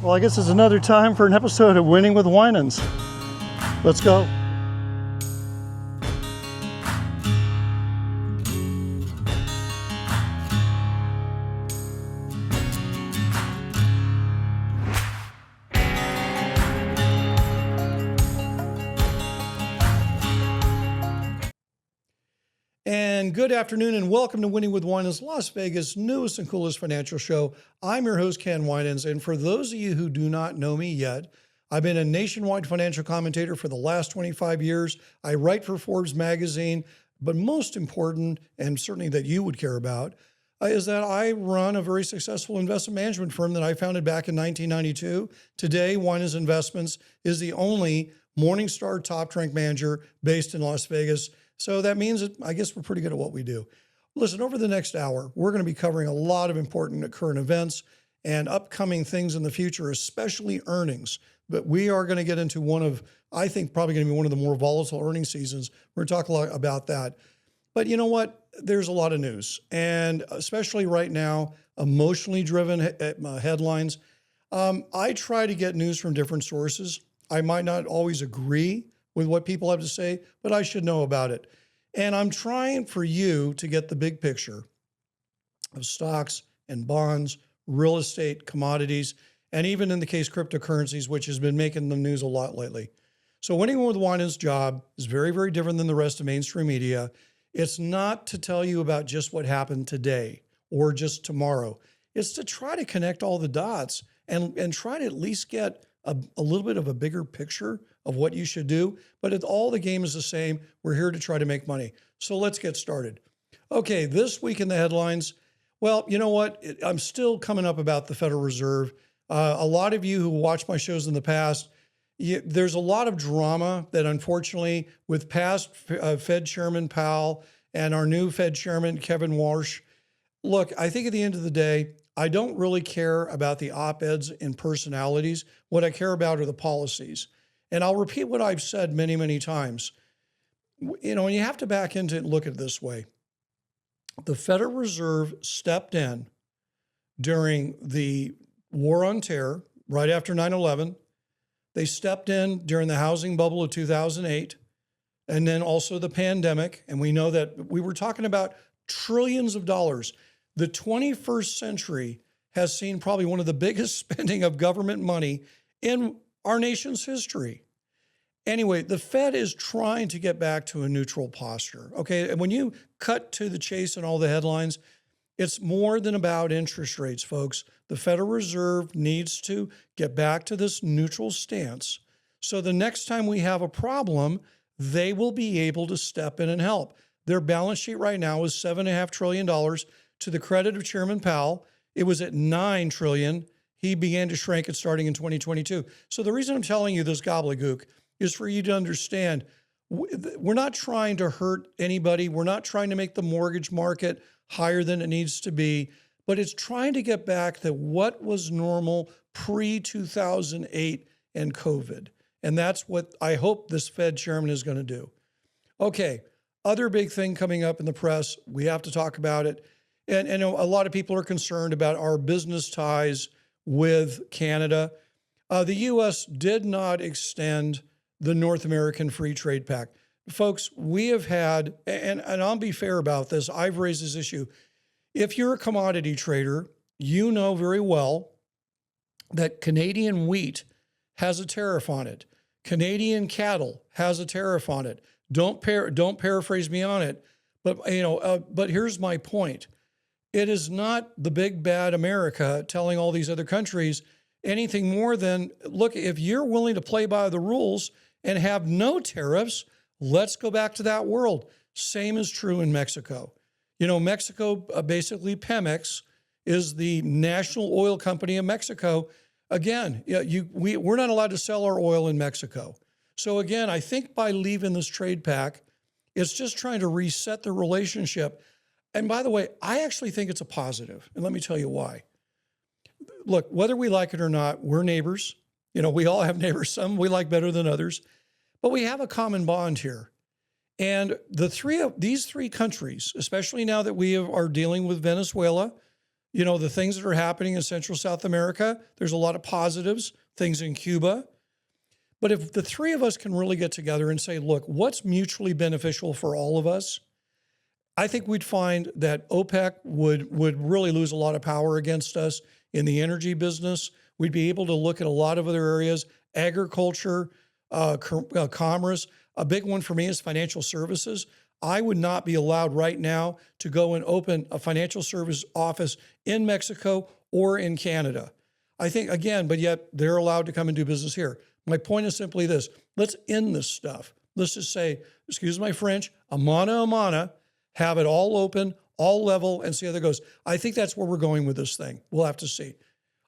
Well, I guess it's another time for an episode of Winning with Winans. Let's go. And good afternoon and welcome to Winning with Winans, Las Vegas' newest and coolest financial show. I'm your host, Ken Winans, and for those of you who do not know me yet, I've been a nationwide financial commentator for the last 25 years. I write for Forbes magazine, but most important, and certainly that you would care about, is that I run a very successful investment management firm that I founded back in 1992. Today, Winans Investments is the only Morningstar top-ranked manager based in Las Vegas. So that means that I guess we're pretty good at what we do. Listen, over the next hour, we're going to be covering a lot of important current events and upcoming things in the future, especially earnings. But we are going to get into one of, I think, probably going to be one of the more volatile earnings seasons. We're going to talk a lot about that. But you know what? There's a lot of news, and especially right now, emotionally driven headlines. I try to get news from different sources. I might not always agree with what people have to say, but I should know about it. And I'm trying for you to get the big picture of stocks and bonds, real estate, commodities, and even in the case cryptocurrencies, which has been making the news a lot lately. So Winning with Winans' job is very, very different than the rest of mainstream media. It's not to tell you about just what happened today or just tomorrow. It's to try to connect all the dots and try to at least get a little bit of a bigger picture of what you should do. But all the game is the same. We're here to try to make money. So let's get started. Okay, this week in the headlines, well, you know what? I'm still coming up about the Federal Reserve. A lot of you who watched my shows in the past, there's a lot of drama that unfortunately with past Fed Chairman Powell and our new Fed Chairman Kevin Warsh, look, I think at the end of the day, I don't really care about the op-eds and personalities. What I care about are the policies. And I'll repeat what I've said many, many times. You know, and you have to back into it and look at it this way. The Federal Reserve stepped in during the war on terror, right after 9/11. They stepped in during the housing bubble of 2008, and then also the pandemic. And we know that we were talking about trillions of dollars. The 21st century has seen probably one of the biggest spending of government money in our nation's history. Anyway, the Fed is trying to get back to a neutral posture. Okay, and when you cut to the chase and all the headlines, it's more than about interest rates, folks. The Federal Reserve needs to get back to this neutral stance. So the next time we have a problem, they will be able to step in and help. Their balance sheet right now is $7.5 trillion. To the credit of Chairman Powell, it was at $9 trillion. He began to shrink it starting in 2022. So the reason I'm telling you this gobbledygook is for you to understand, we're not trying to hurt anybody. We're not trying to make the mortgage market higher than it needs to be, but it's trying to get back to what was normal pre-2008 and COVID. And that's what I hope this Fed chairman is going to do. Okay, other big thing coming up in the press, we have to talk about it. And a lot of people are concerned about our business ties with Canada. The U.S. did not extend the North American Free Trade Pact. Folks, we have had, and I'll be fair about this, I've raised this issue. If you're a commodity trader, you know very well that Canadian wheat has a tariff on it. Canadian cattle has a tariff on it. Don't paraphrase me on it, but but here's my point. It is not the big bad America telling all these other countries anything more than, look, if you're willing to play by the rules and have no tariffs, let's go back to that world. Same is true in Mexico. You know, Mexico, basically Pemex is the national oil company of Mexico. Again, we're not allowed to sell our oil in Mexico. So again, I think by leaving this trade pact, it's just trying to reset the relationship. And by the way, I actually think it's a positive. And let me tell you why. Look, whether we like it or not, we're neighbors. You know, we all have neighbors. Some we like better than others. But we have a common bond here. And these three countries, especially now that we are dealing with Venezuela, the things that are happening in Central South America, there's a lot of positives, things in Cuba. But if the three of us can really get together and say, look, what's mutually beneficial for all of us? I think we'd find that OPEC would really lose a lot of power against us in the energy business. We'd be able to look at a lot of other areas, agriculture, commerce. A big one for me is financial services. I would not be allowed right now to go and open a financial service office in Mexico or in Canada. I think, again, but yet they're allowed to come and do business here. My point is simply this. Let's end this stuff. Let's just say, excuse my French, amana, have it all open, all level, and see how that goes. I think that's where we're going with this thing. We'll have to see.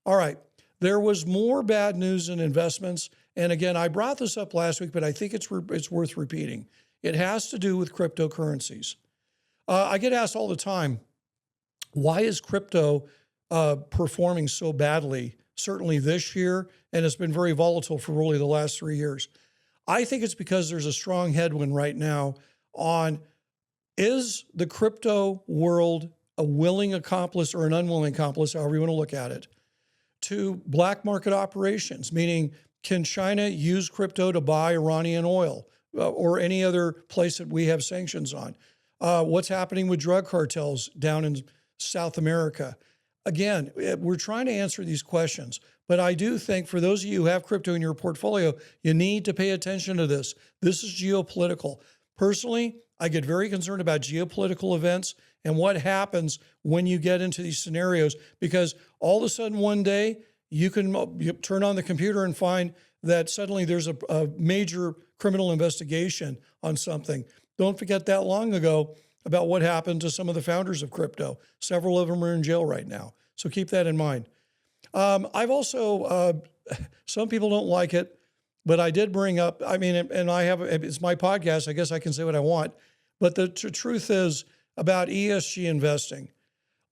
All right. There was more bad news in investments. And again, I brought this up last week, but I think it's worth repeating. It has to do with cryptocurrencies. I get asked all the time, why is crypto performing so badly, certainly this year, and it's been very volatile for really the last 3 years? I think it's because there's a strong headwind right now on, is the crypto world a willing accomplice or an unwilling accomplice, however you want to look at it, to black market operations, meaning can China use crypto to buy Iranian oil or any other place that we have sanctions on? What's happening with drug cartels down in South America? Again, we're trying to answer these questions, but I do think for those of you who have crypto in your portfolio, you need to pay attention to this. This is geopolitical. Personally, I get very concerned about geopolitical events and what happens when you get into these scenarios, because all of a sudden one day you turn on the computer and find that suddenly there's a major criminal investigation on something. Don't forget that long ago about what happened to some of the founders of crypto. Several of them are in jail right now. So keep that in mind. I've also, some people don't like it, but I did bring up, it's my podcast, I guess I can say what I want, but the truth is about ESG investing.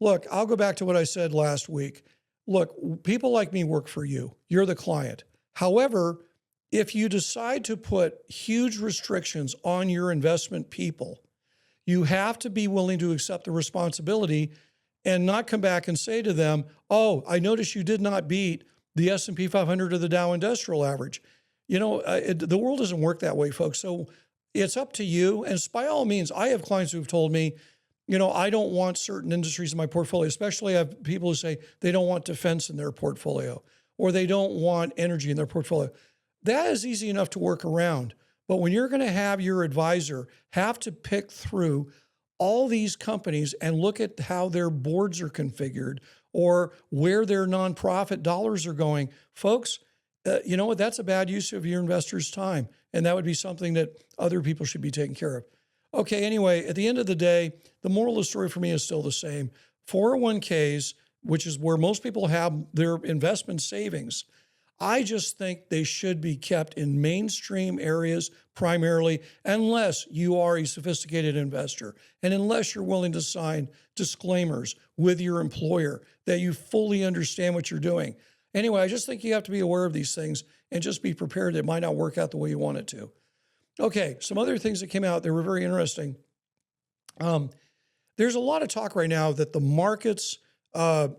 Look, I'll go back to what I said last week. Look, people like me work for you. You're the client. However, if you decide to put huge restrictions on your investment people, you have to be willing to accept the responsibility and not come back and say to them, oh, I noticed you did not beat the S&P 500 or the Dow Industrial Average. The world doesn't work that way, folks. So it's up to you. And by all means, I have clients who've told me, I don't want certain industries in my portfolio, especially I have people who say they don't want defense in their portfolio or they don't want energy in their portfolio. That is easy enough to work around. But when you're going to have your advisor have to pick through all these companies and look at how their boards are configured or where their nonprofit dollars are going, folks, you know what? That's a bad use of your investors' time. And that would be something that other people should be taking care of. Okay, anyway, at the end of the day, the moral of the story for me is still the same. 401ks, which is where most people have their investment savings, I just think they should be kept in mainstream areas primarily, unless you are a sophisticated investor and unless you're willing to sign disclaimers with your employer that you fully understand what you're doing. Anyway, I just think you have to be aware of these things and just be prepared that it might not work out the way you want it to. Okay, some other things that came out that were very interesting. There's a lot of talk right now that the market's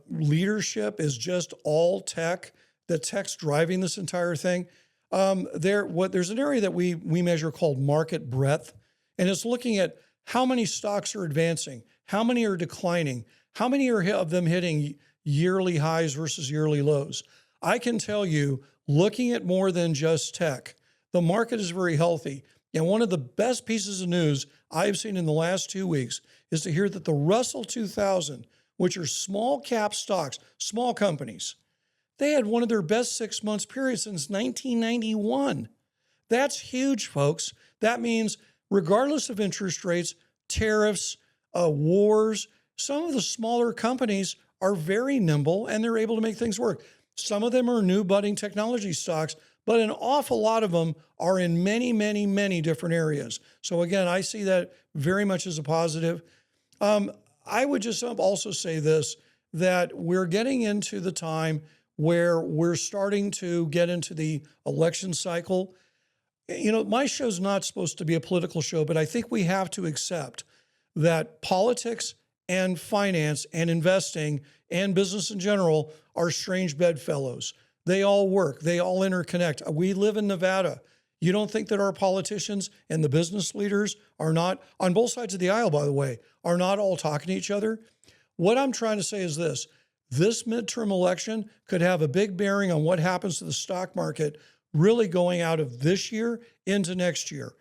leadership is just all tech, that tech's driving this entire thing. There's an area that we measure called market breadth, and it's looking at how many stocks are advancing, how many are declining, how many of them hitting yearly highs versus yearly lows. I can tell you, looking at more than just tech, the market is very healthy. And one of the best pieces of news I've seen in the last 2 weeks is to hear that the Russell 2000, which are small cap stocks, small companies, they had one of their best 6 months periods since 1991. That's huge, folks. That means regardless of interest rates, tariffs, wars, some of the smaller companies are very nimble and they're able to make things work. Some of them are new budding technology stocks, but an awful lot of them are in many, many, many different areas. So again, I see that very much as a positive. I would just also say this, that we're getting into the time where we're starting to get into the election cycle. My show's not supposed to be a political show, but I think we have to accept that politics and finance and investing and business in general are strange bedfellows. They all work. They all interconnect. We live in Nevada. You don't think that our politicians and the business leaders are not, on both sides of the aisle, by the way, are not all talking to each other? What I'm trying to say is this midterm election could have a big bearing on what happens to the stock market really going out of this year into next year.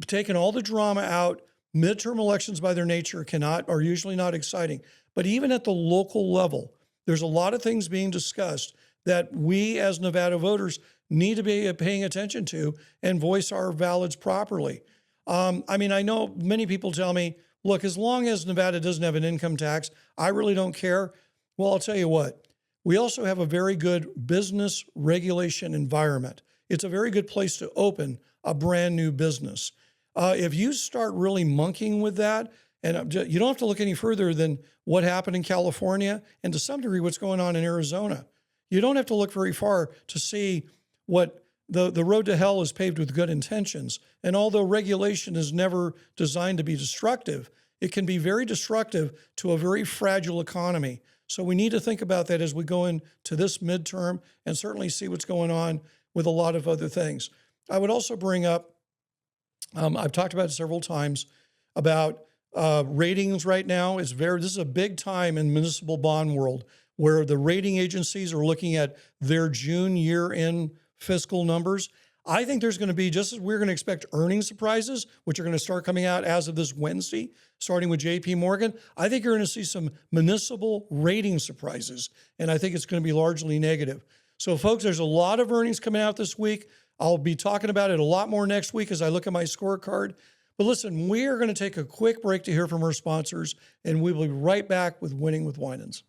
Taking all the drama out, midterm elections by their nature are usually not exciting. But even at the local level, there's a lot of things being discussed that we as Nevada voters need to be paying attention to and voice our ballots properly. I know many people tell me, look, as long as Nevada doesn't have an income tax, I really don't care. Well, I'll tell you what, we also have a very good business regulation environment. It's a very good place to open a brand new business. If you start really monkeying with that, and you don't have to look any further than what happened in California and to some degree what's going on in Arizona. You don't have to look very far to see what the road to hell is paved with good intentions. And although regulation is never designed to be destructive, it can be very destructive to a very fragile economy. So we need to think about that as we go into this midterm and certainly see what's going on with a lot of other things. I would also bring up, I've talked about it several times, about ratings right now. This is a big time in municipal bond world where the rating agencies are looking at their June year-end fiscal numbers. I think there's going to be, just as we're going to expect earnings surprises, which are going to start coming out as of this Wednesday, starting with JP Morgan, I think you're going to see some municipal rating surprises, and I think it's going to be largely negative. So folks, there's a lot of earnings coming out this week. I'll be talking about it a lot more next week as I look at my scorecard. But listen, we are going to take a quick break to hear from our sponsors, and we will be right back with Winning with Winans.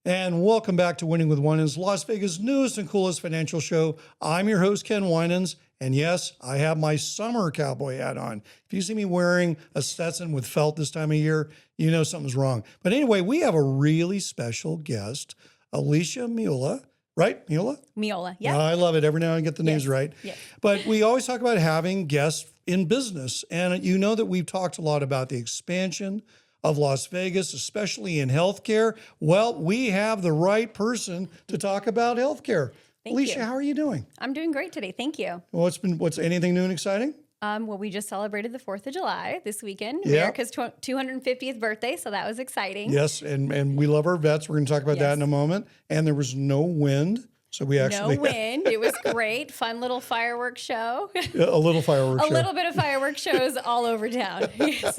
And welcome back to Winning with Winans, Las Vegas' newest and coolest financial show. I'm your host, Ken Winans, and yes, I have my summer cowboy hat on. If you see me wearing a Stetson with felt this time of year, you know something's wrong. But anyway, we have a really special guest, Aleesha Meola, right? Meola, yeah. I love it. Every now and then I get the names right. Yes. But we always talk about having guests in business. And you know that we've talked a lot about the expansion of Las Vegas, especially in healthcare. Well, we have the right person to talk about healthcare. Aleesha, how are you doing? I'm doing great today. Thank you. Well, what's anything new and exciting? Well, we just celebrated the 4th of July this weekend, Yeah. America's 250th birthday, so that was exciting. Yes, and we love our vets. We're going to talk about that in a moment. And there was no wind. So we actually no wind. It was great. Fun little fireworks show. A little fireworks show. A little bit of fireworks shows all over town. Yes.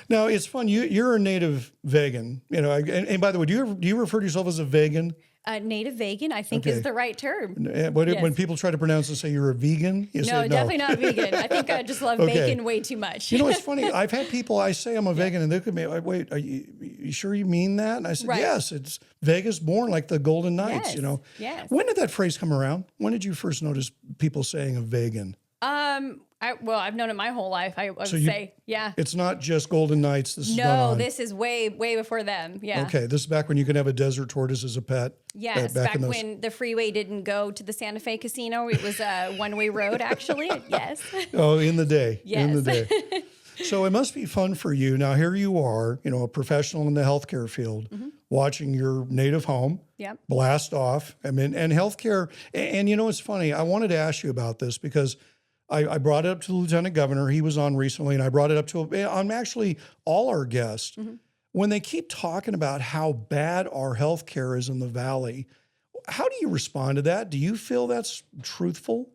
Now, it's fun. You're a native vegan, and by the way, do you refer to yourself as a vegan? Native vegan, I think, is the right term. When people try to pronounce and say you're a vegan, you say no. Definitely not vegan. I think I just love bacon way too much. It's funny. I've had people, I say I'm a vegan, and they could be like, wait, are you sure you mean that? And I said, yes, it's Vegas born, like the Golden Knights, Yes. When did that phrase come around? When did you first notice people saying a vegan? I've known it my whole life. I would say, yeah. It's not just Golden Knights. This is way before them. Yeah. Okay, this is back when you could have a desert tortoise as a pet. Yes, back when the freeway didn't go to the Santa Fe Casino. It was a one-way road, actually. Yes. Oh, in the day. Yes. In the day. So it must be fun for you. Now, here you are, a professional in the healthcare field, watching your native home blast off. And healthcare. And it's funny. I wanted to ask you about this because I brought it up to the Lieutenant Governor. He was on recently, and I brought it up to actually all our guests. When they keep talking about how bad our healthcare is in the Valley, how do you respond to that? Do you feel that's truthful?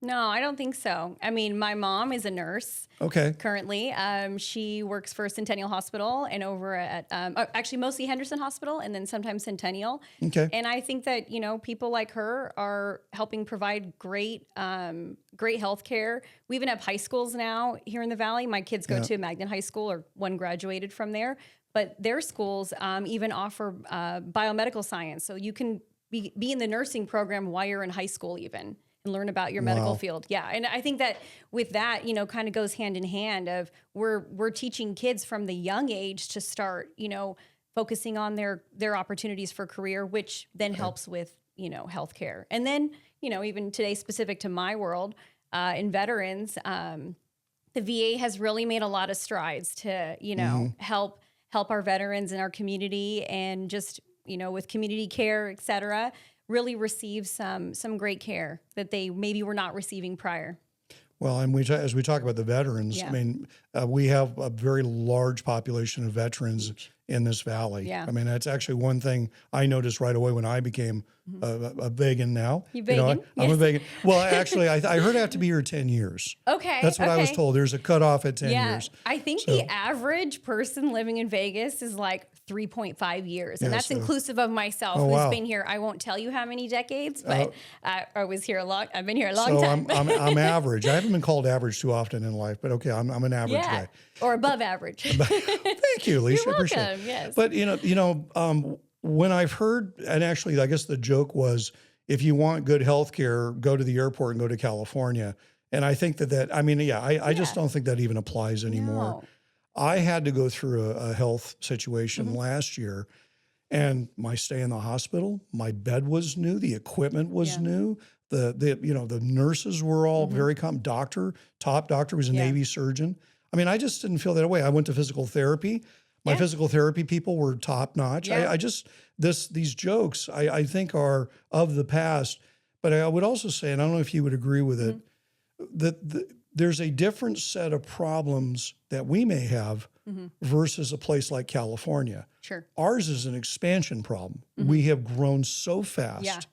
No, I don't think so. I mean, my mom is a nurse. Okay. Currently, she works for Centennial Hospital and over at actually mostly Henderson Hospital and then sometimes Centennial. Okay. And I think that people like her are helping provide great health care. We even have high schools now here in the Valley. My kids go to Magnet High School, or one graduated from there. But their schools even offer biomedical science, so you can be in the nursing program while you're in high school even. And learn about your medical field. Yeah. And I think that with that, kind of goes hand in hand of we're teaching kids from the young age to start, focusing on their opportunities for career, which then helps with, healthcare. And then, even today, specific to my world, in veterans, the VA has really made a lot of strides to, help our veterans in our community, and just, with community care, et cetera, really receive some great care that they maybe were not receiving prior. Well, and as we talk about the veterans, I mean, we have a very large population of veterans in this valley. Yeah. I mean, that's actually one thing I noticed right away when I became a vegan now. You vegan? I'm a vegan. Well, actually, I heard I have to be here 10 years. Okay. That's what I was told. There's a cutoff at 10 years. I think the average person living in Vegas is like 3.5 years. And that's inclusive of myself, who's been here, I won't tell you how many decades, but I've been here a long time. I'm average. I haven't been called average too often in life, but okay, I'm an average guy. Or above average. Thank you, Aleesha. You're Appreciate welcome, it. yes. But, when I've heard, and actually, I guess the joke was, if you want good health care, go to the airport and go to California. And I think I just don't think that even applies anymore. No. I had to go through a health situation last year, and my stay in the hospital, my bed was new, the equipment was new. The nurses were all very top doctor was a Navy surgeon. I mean, I just didn't feel that way. I went to physical therapy. My physical therapy people were top notch. Yeah. These jokes I think are of the past, but I would also say, and I don't know if you would agree with it, that there's a different set of problems that we may have versus a place like California. Sure. Ours is an expansion problem. We have grown so fast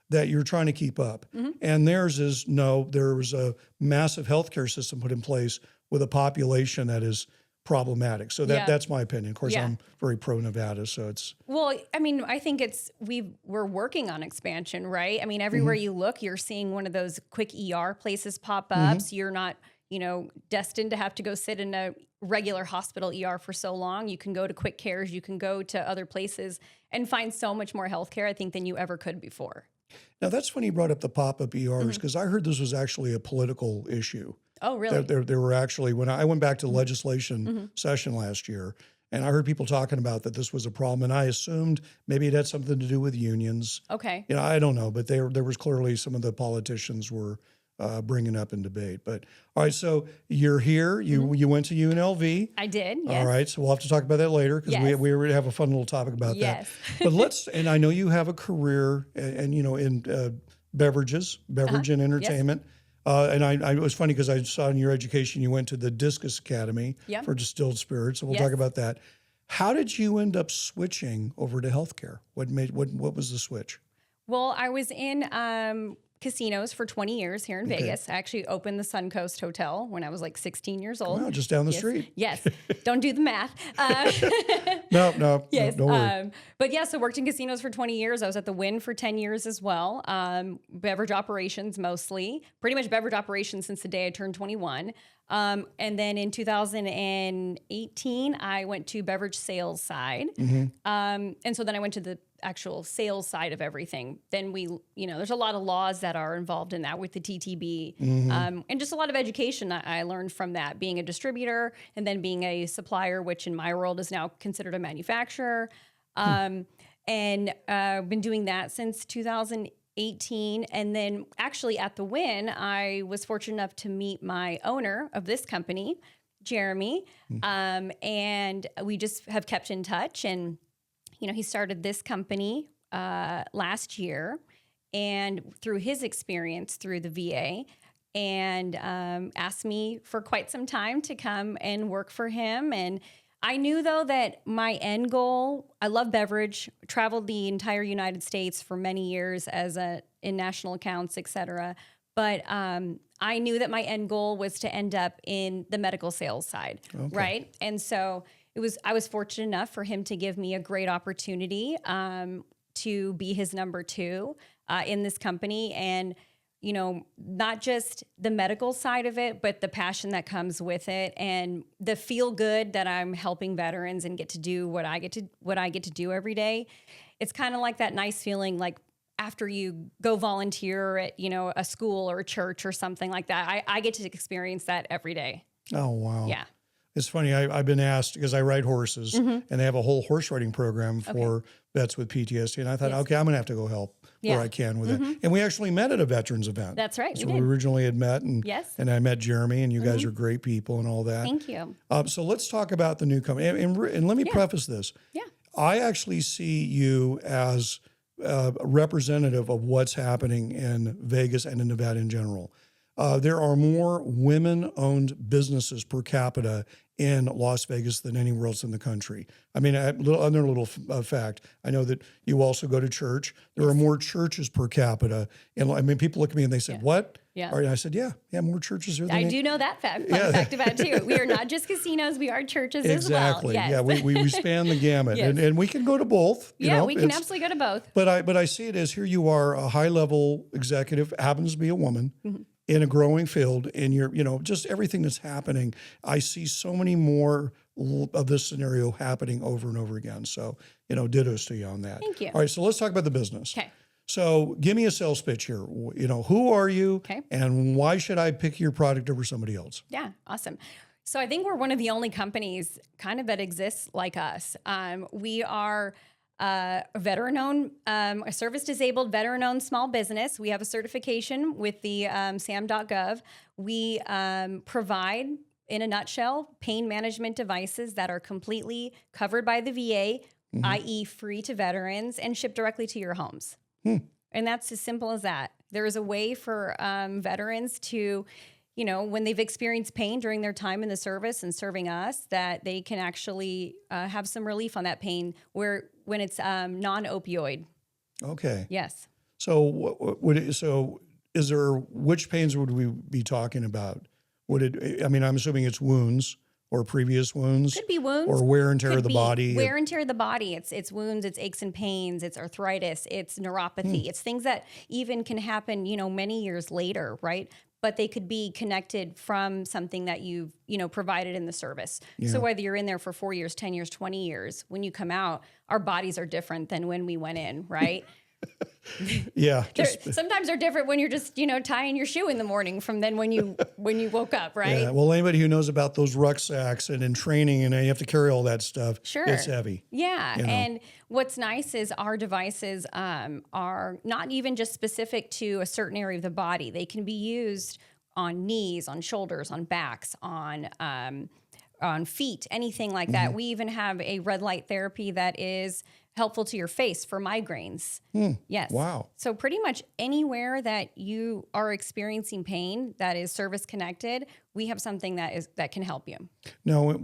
that you're trying to keep up. And theirs is, there was a massive healthcare system put in place with a population that is problematic. So that's my opinion. Of course, I'm very pro Nevada, so it's. Well, I mean, I think we're working on expansion, right? I mean, everywhere you look, you're seeing one of those quick ER places pop up. So you're not, destined to have to go sit in a regular hospital ER for so long. You can go to quick cares, you can go to other places and find so much more healthcare, I think, than you ever could before. Now, that's when you brought up the pop-up ERs, because I heard this was actually a political issue. Oh, really? There were actually, when I went back to the legislation session last year, and I heard people talking about that this was a problem, and I assumed maybe it had something to do with unions. Okay. I don't know, but there was clearly some of the politicians were bringing up in debate. But all right, so you're here. You went to UNLV. I did. Yes. All right, so we'll have to talk about that later, because we already have a fun little topic about that. But and I know you have a career, and in beverage and entertainment. Yes. And it was funny because I saw in your education you went to the Discus Academy for distilled spirits. So we'll talk about that. How did you end up switching over to healthcare? What was the switch? Well, I was in casinos for 20 years here in Vegas. I actually opened the Suncoast Hotel when I was like 16 years old. Wow, just down the street. Yes. Don't do the math. No. Yes. Don't worry. But so worked in casinos for 20 years. I was at the Wynn for 10 years as well. Beverage operations mostly. Pretty much beverage operations since the day I turned 21. And then in 2018, I went to beverage sales side. And so then I went to the actual sales side of everything. Then there's a lot of laws that are involved in that with the TTB, and just a lot of education I learned from that, being a distributor and then being a supplier, which in my world is now considered a manufacturer. And I've been doing that since 2018. And then actually at the Wynn, I was fortunate enough to meet my owner of this company, Jeremy. And we just have kept in touch, and he started this company last year, and through his experience through the VA, and asked me for quite some time to come and work for him. And I knew, though, that my end goal, I love beverage, traveled the entire United States for many years in national accounts, et cetera. But I knew that my end goal was to end up in the medical sales side, right? And so I was fortunate enough for him to give me a great opportunity to be his number two in this company. And, not just the medical side of it, but the passion that comes with it and the feel good that I'm helping veterans and get to do what I get to do every day. It's kind of like that nice feeling, like after you go volunteer at, a school or a church or something like that. I get to experience that every day. Oh, wow. Yeah. It's funny. I've been asked because I ride horses, and they have a whole horse riding program for vets with PTSD. And I thought, okay, I'm going to have to go help where I can with it. And we actually met at a veterans event. That's right. So we originally had met, and and I met Jeremy, and you guys are great people and all that. Thank you. So let's talk about the new company. And let me preface this. Yeah. I actually see you as a representative of what's happening in Vegas and in Nevada in general. There are more women-owned businesses per capita in Las Vegas than anywhere else in the country. I mean, another little fact, I know that you also go to church. There are more churches per capita. And I mean, people look at me and they say, what? Yeah. And I said, yeah, more churches here than I do know that fact. Fun fact about it too. We are not just casinos; we are churches as well. Exactly. Yes. Yeah, we span the gamut, and we can go to both. You know, we can absolutely go to both. But I see it as here you are, a high-level executive, happens to be a woman in a growing field, and you're, just everything that's happening. I see so many more of this scenario happening over and over again. So, dittos to you on that. Thank you. All right, so let's talk about the business. Okay. So give me a sales pitch here. Who are you, Okay. and why should I pick your product over somebody else? Yeah, awesome. So I think we're one of the only companies kind of that exists like us. We are a veteran-owned, a service-disabled veteran-owned small business. We have a certification with the SAM.gov. We provide, in a nutshell, pain management devices that are completely covered by the VA, i.e. free to veterans, and shipped directly to your homes. And that's as simple as that. There is a way for veterans to, when they've experienced pain during their time in the service and serving us, that they can actually have some relief on that pain when it's non-opioid. Okay. Yes. So is there, which pains would we be talking about? I'm assuming it's wounds or previous wounds. Could be wounds. Or wear and tear of the body. Wear and tear of the body. It's wounds, it's aches and pains, it's arthritis, it's neuropathy. It's things that even can happen, many years later, right? But they could be connected from something that you've, provided in the service. Yeah. So whether you're in there for 4 years, 10 years, 20 years, when you come out, our bodies are different than when we went in, right? Yeah. Sometimes they're different when you're just, tying your shoe in the morning from then when you woke up, right? Yeah. Well, anybody who knows about those rucksacks and in training and you have to carry all that stuff, it's heavy. Yeah. And what's nice is our devices are not even just specific to a certain area of the body. They can be used on knees, on shoulders, on backs, on feet, anything like that. We even have a red light therapy that is helpful to your face for migraines. Yes. Wow. So pretty much anywhere that you are experiencing pain that is service connected, we have something that can help you. Now,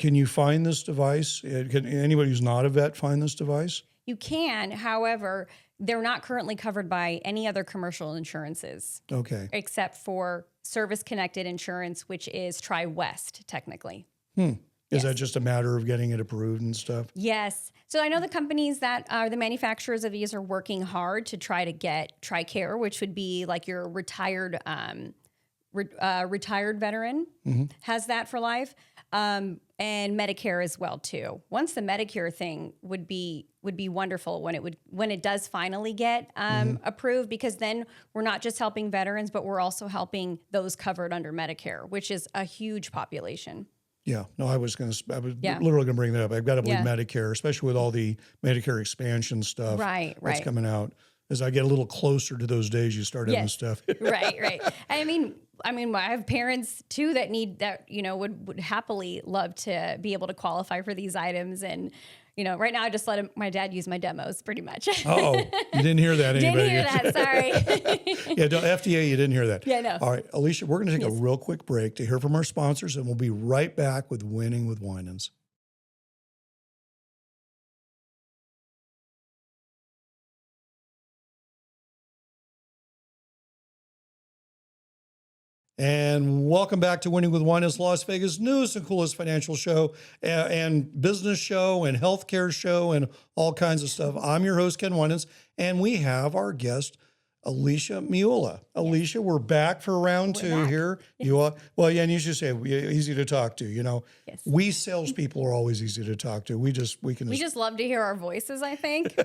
can you find this device? Can anybody who's not a vet find this device? You can. However, they're not currently covered by any other commercial insurances. Okay. Except for service connected insurance, which is Tri-West technically. Is that just a matter of getting it approved and stuff? Yes. So I know the companies that are the manufacturers of these are working hard to try to get TRICARE, which would be like your retired veteran has that for life, and Medicare as well too. Once the Medicare thing would be wonderful when it does finally get approved, because then we're not just helping veterans, but we're also helping those covered under Medicare, which is a huge population. Yeah, no, I was literally going to bring that up. I've got to believe Medicare, especially with all the Medicare expansion stuff that's coming out. As I get a little closer to those days, you start having stuff. Right. I mean, I have parents too that would happily love to be able to qualify for these items. And, right now I just let my dad use my demos pretty much. Oh, you didn't hear that. Didn't hear that, sorry. FDA, you didn't hear that. Yeah, no. All right, Aleesha, we're going to take a real quick break to hear from our sponsors, and we'll be right back with Winning with Winans. And welcome back to Winning with Winans, Las Vegas' newest and coolest financial show and business show and healthcare show and all kinds of stuff. I'm your host, Ken Winans, and we have our guest, Aleesha Meola. Aleesha, we're back for round two here. Yes. You are, and you should say easy to talk to. Yes. We salespeople are always easy to talk to. We just love to hear our voices, I think.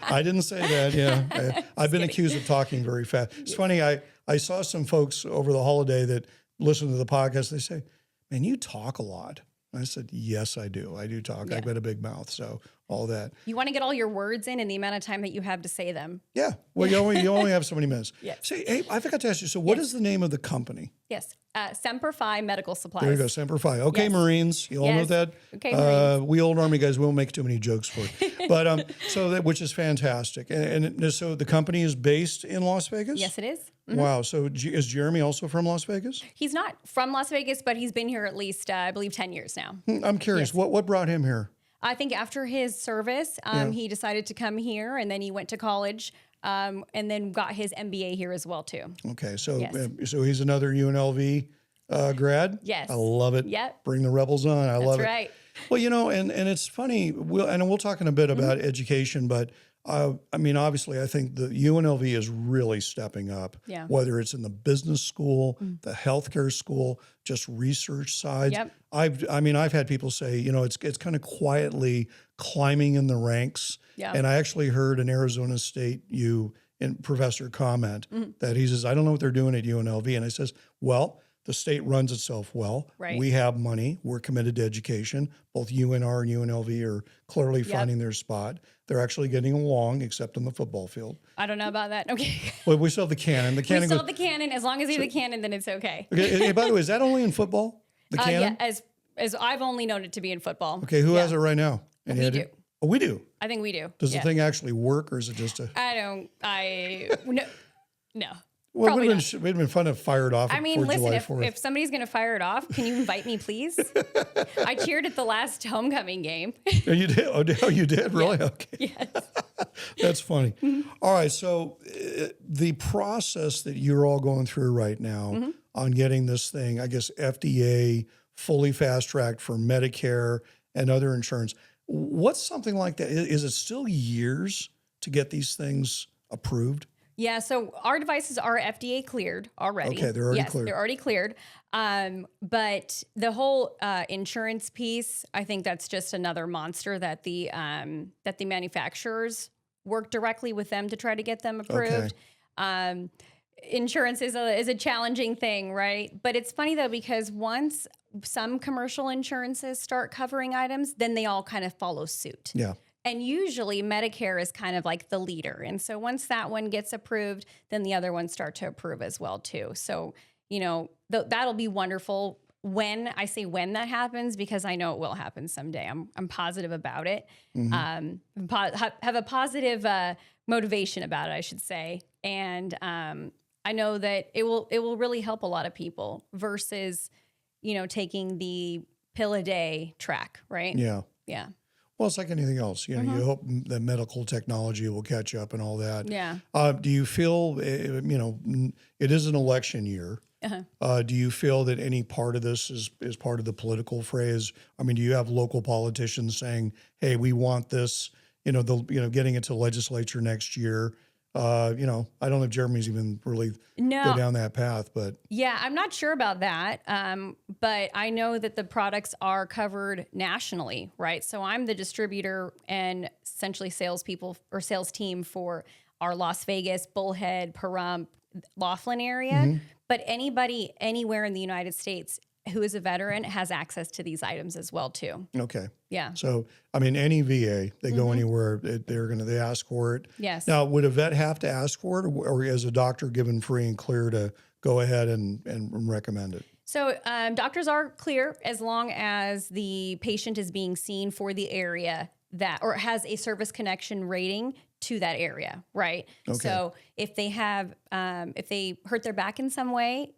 I didn't say that. Yeah, I've been accused of talking very fast. It's funny. I saw some folks over the holiday that listen to the podcast. They say, man, you talk a lot. I said, yes, I do. I do talk. Yeah. I've got a big mouth. So all that. You want to get all your words in the amount of time that you have to say them. Yeah. Well, you only have so many minutes. Yes. Say, hey, I forgot to ask you. So what is the name of the company? Yes. Semper Medical Supplies. There you go. Semper Fi. Okay, Yes. Marines. You all know Yes. that. Okay, Marines. We old Army guys won't make too many jokes for it. But so that, which is fantastic. And so the company is based in Las Vegas? Yes, it is. Wow. So is Jeremy also from Las Vegas? He's not from Las Vegas, but he's been here at least, I believe, 10 years now. I'm curious. What brought him here? I think after his service, he decided to come here, and then he went to college, and then got his MBA here as well, too. Okay. So Yes. so he's another UNLV grad? Yes. I love it. Yep. Bring the rebels on. I love That's it. right. Well, and it's funny. We'll talk in a bit about education, but I mean, obviously, I think the UNLV is really stepping up. Yeah. Whether it's in the business school, the healthcare school, just research side. Yep. I've had people say, it's kind of quietly climbing in the ranks. Yeah. And I actually heard an Arizona State professor comment that he says, I don't know what they're doing at UNLV, and I says, well, the state runs itself well. Right. We have money. We're committed to education. Both UNR and UNLV are clearly finding their spot. They're actually getting along, except on the football field. I don't know about that. Okay. Well, we still have the cannon. The We cannon still goes. have the cannon. As long as you have the cannon, then it's okay. Okay, hey, by the way, is that only in football? The cannon? Yeah, as I've only known it to be in football. Okay, who has it right now? Any We idea? do. Oh, we do. I think we do. Does the thing actually work, or is it just a? No. Well, Probably it would have been fun to fire it off. I mean, for listen, July if 4th. somebody's going to fire it off, can you invite me, please? I cheered at the last homecoming game. Oh, you did? Oh, you did? Really? Okay. Yes. That's funny. All right. So the process that you're all going through right now on getting this thing, I guess, FDA fully fast-tracked for Medicare and other insurance, what's something like that? Is it still years to get these things approved? Yeah, so our devices are FDA cleared already. Okay, they're already cleared. They're already cleared. But the whole insurance piece, I think that's just another monster that the manufacturers work directly with them to try to get them approved. Insurance is a challenging thing, right? But it's funny though, because once some commercial insurances start covering items, then they all kind of follow suit. Yeah. And usually Medicare is kind of like the leader. And so once that one gets approved, then the other ones start to approve as well too. So, that'll be wonderful when that happens, because I know it will happen someday. I'm positive about it. Have a positive motivation about it, I should say. And I know that it will really help a lot of people versus, taking the pill a day track, right? Yeah. Yeah. Well, it's like anything else. You hope that medical technology will catch up and all that. Yeah. Do you feel, it is an election year. Do you feel that any part of this is part of the political phrase? I mean, do you have local politicians saying, hey, we want this, getting it to legislature next year? I don't know if Jeremy's even really go down that path, but. Yeah, I'm not sure about that. But I know that the products are covered nationally, right? So I'm the distributor and essentially salespeople or sales team for our Las Vegas, Bullhead, Pahrump, Laughlin area. But anybody anywhere in the United States who is a veteran has access to these items as well too. Okay. Yeah. So, I mean, any VA, they go anywhere, they ask for it. Yes. Now, would a vet have to ask for it, or is a doctor given free and clear to go ahead and recommend it? So doctors are clear as long as the patient is being seen for the area or has a service connection rating to that area, right? Okay. So if they have, if they hurt their back in some way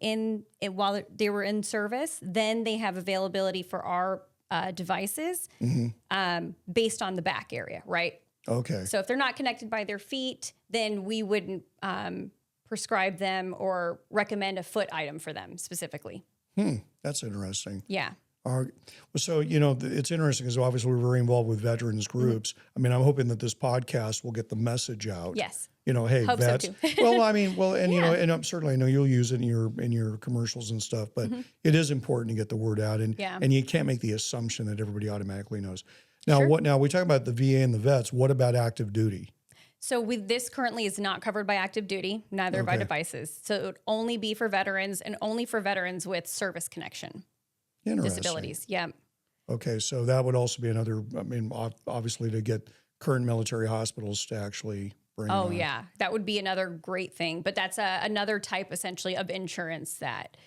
while they were in service, then they have availability for our devices based on the back area, right? Okay. So if they're not connected by their feet, then we wouldn't prescribe them or recommend a foot item for them specifically. That's interesting. Yeah. So, it's interesting because obviously we're very involved with veterans groups. I mean, I'm hoping that this podcast will get the message out. Yes. Hey, Hope vets. so too. And and certainly I know you'll use it in your commercials and stuff, but it is important to get the word out, and you can't make the assumption that everybody automatically knows. Now, Sure. we talk about the VA and the vets. What about active duty? So this currently is not covered by active duty, neither by devices. So it would only be for veterans and only for veterans with service connection. Interesting. disabilities. Yeah. Okay, so that would also be another, I mean, obviously to get current military hospitals to actually bring Oh on. yeah, that would be another great thing. But that's another type essentially of insurance that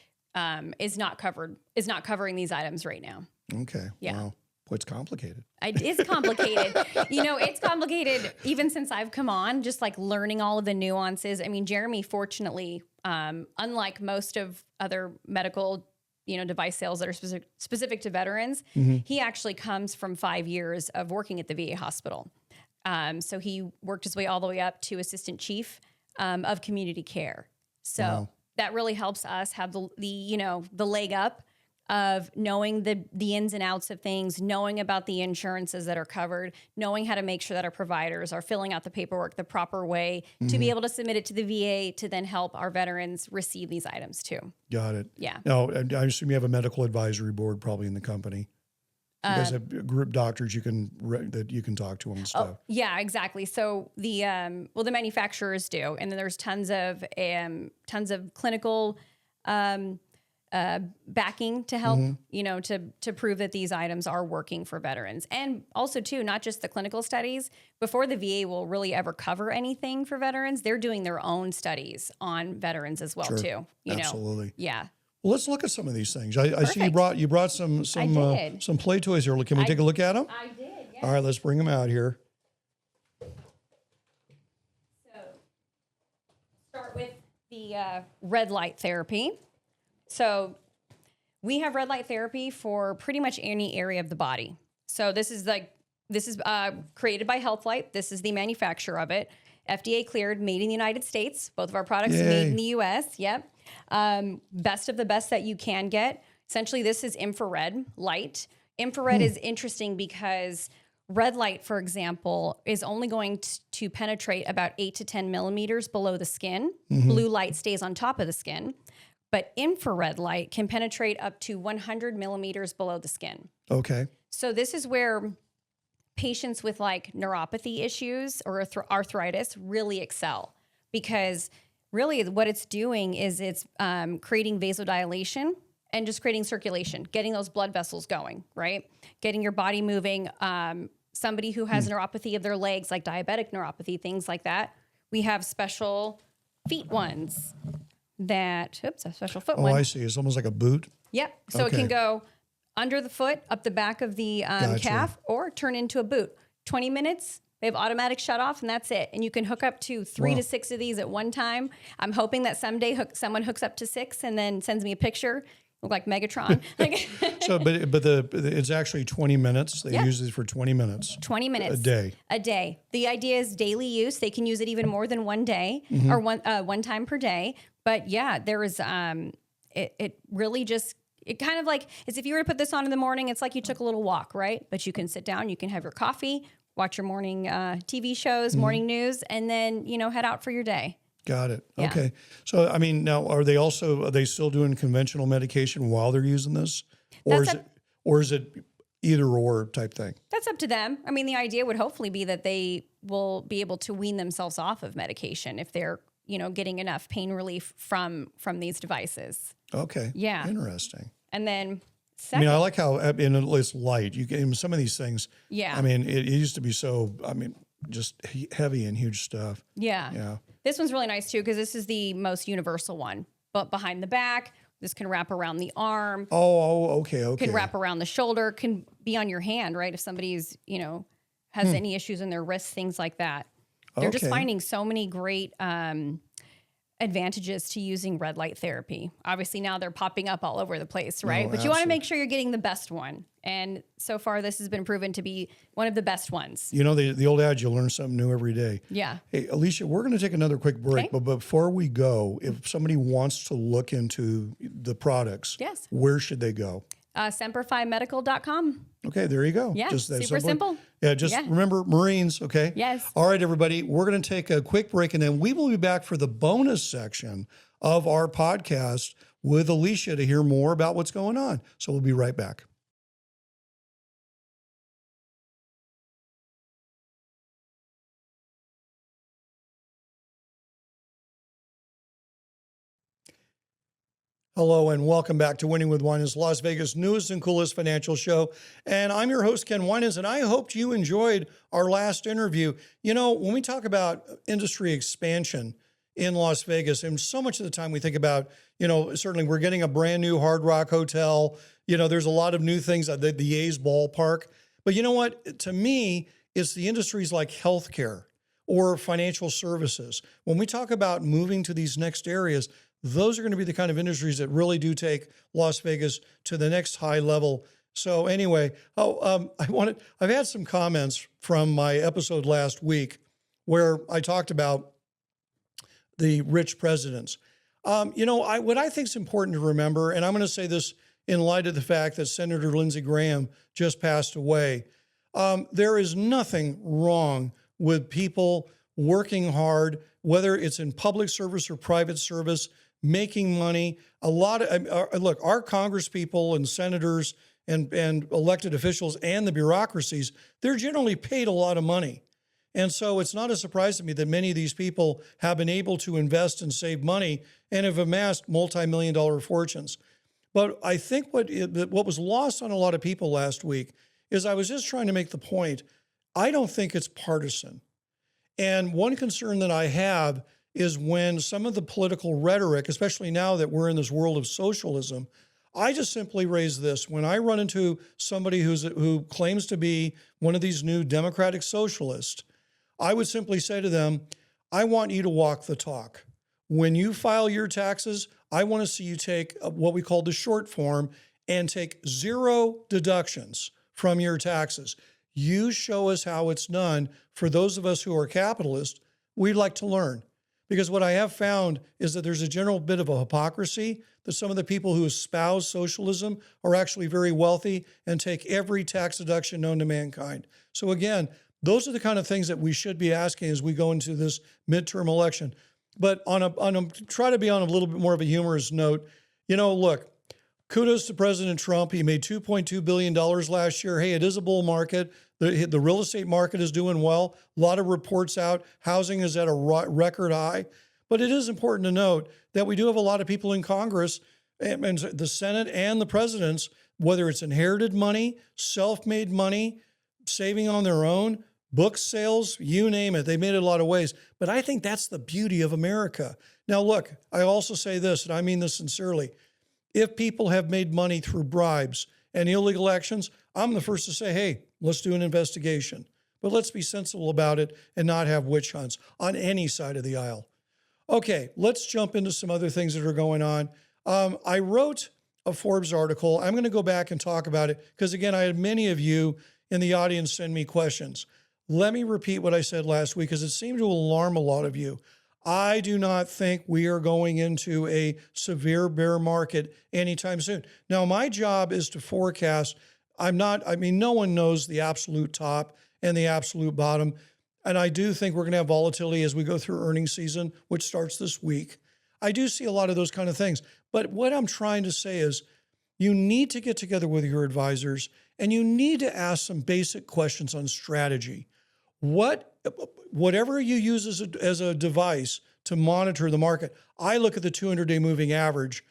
is not covering these items right now. Okay, Yeah. wow. Boy, it's complicated. It is complicated. It's complicated even since I've come on, just like learning all of the nuances. I mean, Jeremy, fortunately, unlike most of other medical, device sales that are specific to veterans, he actually comes from 5 years of working at the VA hospital. So he worked his way all the way up to assistant chief of community care. So Wow. that really helps us have the leg up of knowing the ins and outs of things, knowing about the insurances that are covered, knowing how to make sure that our providers are filling out the paperwork the proper way to be able to submit it to the VA to then help our veterans receive these items too. Got it. Yeah. Now, I assume you have a medical advisory board probably in the company. You guys have group doctors that you can talk to them and stuff. Yeah, exactly. So the manufacturers do, and then there's tons of clinical backing to help, to prove that these items are working for veterans. And also too, not just the clinical studies. Before the VA will really ever cover anything for veterans, they're doing their own studies on veterans as well too. Absolutely. Yeah. Well, let's look at some of these things. I see you brought some play toys here. Can we take a look at them? I did. Yeah. All right, let's bring them out here. So start with the red light therapy. So we have red light therapy for pretty much any area of the body. So this is created by HealthLight. This is the manufacturer of it. FDA-cleared, made in the United States. Both of our products are made in the U.S. Yep. Best of the best that you can get. Essentially, this is infrared light. Infrared is interesting because red light, for example, is only going to penetrate about 8 to 10 millimeters below the skin. Blue light stays on top of the skin. But infrared light can penetrate up to 100 millimeters below the skin. Okay. So this is where patients with like neuropathy issues or arthritis really excel, because really what it's doing is it's creating vasodilation and just creating circulation, getting those blood vessels going, right? Getting your body moving. Somebody who has neuropathy of their legs, like diabetic neuropathy, things like that, we have special feet ones. A special foot one. Oh, I see. It's almost like a boot. Yep. So Okay. it can go under the foot, up the back of the calf, or turn into a boot. 20 minutes, they have automatic shut off, and that's it. And you can hook up to 3 to 6 of these at one time. I'm hoping that someday someone hooks up to 6 and then sends me a picture. Look like Megatron. So, but it's actually 20 minutes. They use it for 20 minutes. 20 minutes. A day. The idea is daily use. They can use it even more than one day or one time per day. But yeah, there is, it really just, it kind of like, as if you were to put this on in the morning, it's like you took a little walk, right? But you can sit down, you can have your coffee, watch your morning TV shows, morning news, and then, head out for your day. Got it. Yeah. Okay. So, I mean, now are they still doing conventional medication while they're using this? Or is it either or type thing? That's up to them. I mean, the idea would hopefully be that they will be able to wean themselves off of medication if they're, getting enough pain relief from these devices. Okay. Yeah. Interesting. And then I mean, I like how it's light. You can, some of these things. Yeah. I mean, it used to be so, just heavy and huge stuff. Yeah. Yeah. This one's really nice too, because this is the most universal one. But behind the back, this can wrap around the arm. Oh, okay. Can wrap around the shoulder, can be on your hand, right? If somebody's, has any issues in their wrists, things like that. They're just finding so many great advantages to using red light therapy. Obviously now they're popping up all over the place, right? But you want to make sure you're getting the best one. And so far this has been proven to be one of the best ones. The old adage, you learn something new every day. Yeah. Hey, Aleesha, we're going to take another quick break, but before we go, if somebody wants to look into the products, where should they go? Semper5medical.com. Okay, there you go. Yeah, just that super simple. Yeah, remember Marines, okay? Yes. All right, everybody, we're going to take a quick break, and then we will be back for the bonus section of our podcast with Aleesha to hear more about what's going on. So we'll be right back. Hello and welcome back to Winning with Winans, Las Vegas' newest and coolest financial show. And I'm your host, Ken Winans, and I hope you enjoyed our last interview. You know, when we talk about industry expansion in Las Vegas, and so much of the time we think about, certainly we're getting a brand new Hard Rock hotel. There's a lot of new things at the A's ballpark. But you know what? To me, it's the industries like healthcare or financial services. When we talk about moving to these next areas, those are going to be the kind of industries that really do take Las Vegas to the next high level. So anyway, I've had some comments from my episode last week where I talked about the rich presidents. What I think is important to remember, and I'm going to say this in light of the fact that Senator Lindsey Graham just passed away, there is nothing wrong with people working hard, whether it's in public service or private service, making money. Look, our congresspeople and senators and elected officials and the bureaucracies, they're generally paid a lot of money. And so it's not a surprise to me that many of these people have been able to invest and save money and have amassed multi-million-dollar fortunes. But I think what was lost on a lot of people last week is I was just trying to make the point, I don't think it's partisan. And one concern that I have is when some of the political rhetoric, especially now that we're in this world of socialism, I just simply raise this. When I run into somebody who claims to be one of these new democratic socialists, I would simply say to them, I want you to walk the talk. When you file your taxes, I want to see you take what we call the short form and take zero deductions from your taxes. You show us how it's done. For those of us who are capitalists, we'd like to learn. Because what I have found is that there's a general bit of a hypocrisy that some of the people who espouse socialism are actually very wealthy and take every tax deduction known to mankind. So again, those are the kind of things that we should be asking as we go into this midterm election. But try to be on a little bit more of a humorous note. Look, kudos to President Trump. He made $2.2 billion last year. Hey, it is a bull market. The real estate market is doing well. A lot of reports out. Housing is at a record high. But it is important to note that we do have a lot of people in Congress and the Senate and the presidents, whether it's inherited money, self-made money, saving on their own, book sales, you name it. They made it a lot of ways. But I think that's the beauty of America. Now, look, I also say this, and I mean this sincerely. If people have made money through bribes and illegal actions, I'm the first to say, hey, let's do an investigation. But let's be sensible about it and not have witch hunts on any side of the aisle. Okay, let's jump into some other things that are going on. I wrote a Forbes article. I'm going to go back and talk about it because, again, I had many of you in the audience send me questions. Let me repeat what I said last week because it seemed to alarm a lot of you. I do not think we are going into a severe bear market anytime soon. Now, my job is to forecast. No one knows the absolute top and the absolute bottom. And I do think we're going to have volatility as we go through earnings season, which starts this week. I do see a lot of those kind of things. But what I'm trying to say is you need to get together with your advisors and you need to ask some basic questions on strategy. Whatever you use as a device to monitor the market, I look at the 200-day moving average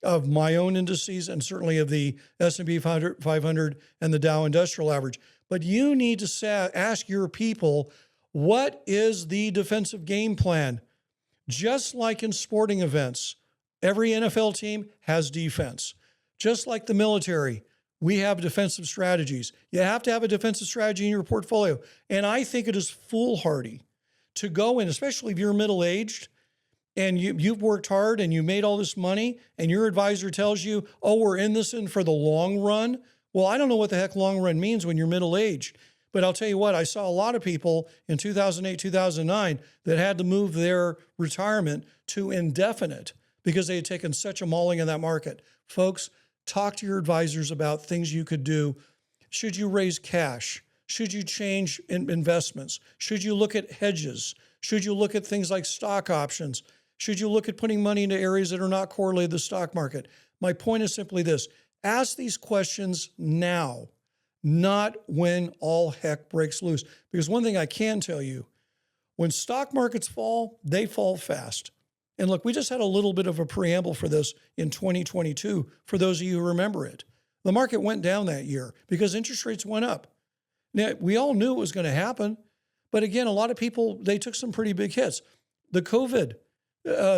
of my own indices and certainly of the S&P 500 and the Dow Industrial Average. But you need to ask your people, what is the defensive game plan? Just like in sporting events, every NFL team has defense. Just like the military, we have defensive strategies. You have to have a defensive strategy in your portfolio. And I think it is foolhardy to go in, especially if you're middle-aged and you've worked hard and you made all this money and your advisor tells you, oh, we're in this for the long run. Well, I don't know what the heck long run means when you're middle-aged. But I'll tell you what, I saw a lot of people in 2008, 2009 that had to move their retirement to indefinite because they had taken such a mauling in that market. Folks, talk to your advisors about things you could do. Should you raise cash? Should you change investments? Should you look at hedges? Should you look at things like stock options? Should you look at putting money into areas that are not correlated to the stock market? My point is simply this. Ask these questions now, not when all heck breaks loose. Because one thing I can tell you, when stock markets fall, they fall fast. And look, we just had a little bit of a preamble for this in 2022, for those of you who remember it. The market went down that year because interest rates went up. Now, we all knew it was going to happen. But again, a lot of people, they took some pretty big hits. The COVID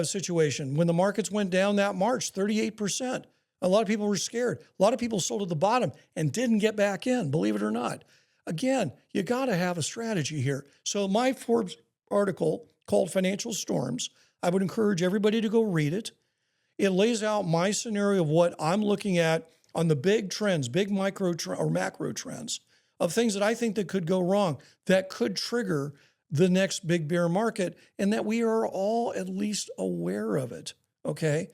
situation, when the markets went down that March, 38%. A lot of people were scared. A lot of people sold at the bottom and didn't get back in, believe it or not. Again, you got to have a strategy here. So my Forbes article called Financial Storms, I would encourage everybody to go read it. It lays out my scenario of what I'm looking at on the big trends, big micro or macro trends of things that I think that could go wrong, that could trigger the next big bear market, and that we are all at least aware of it, okay?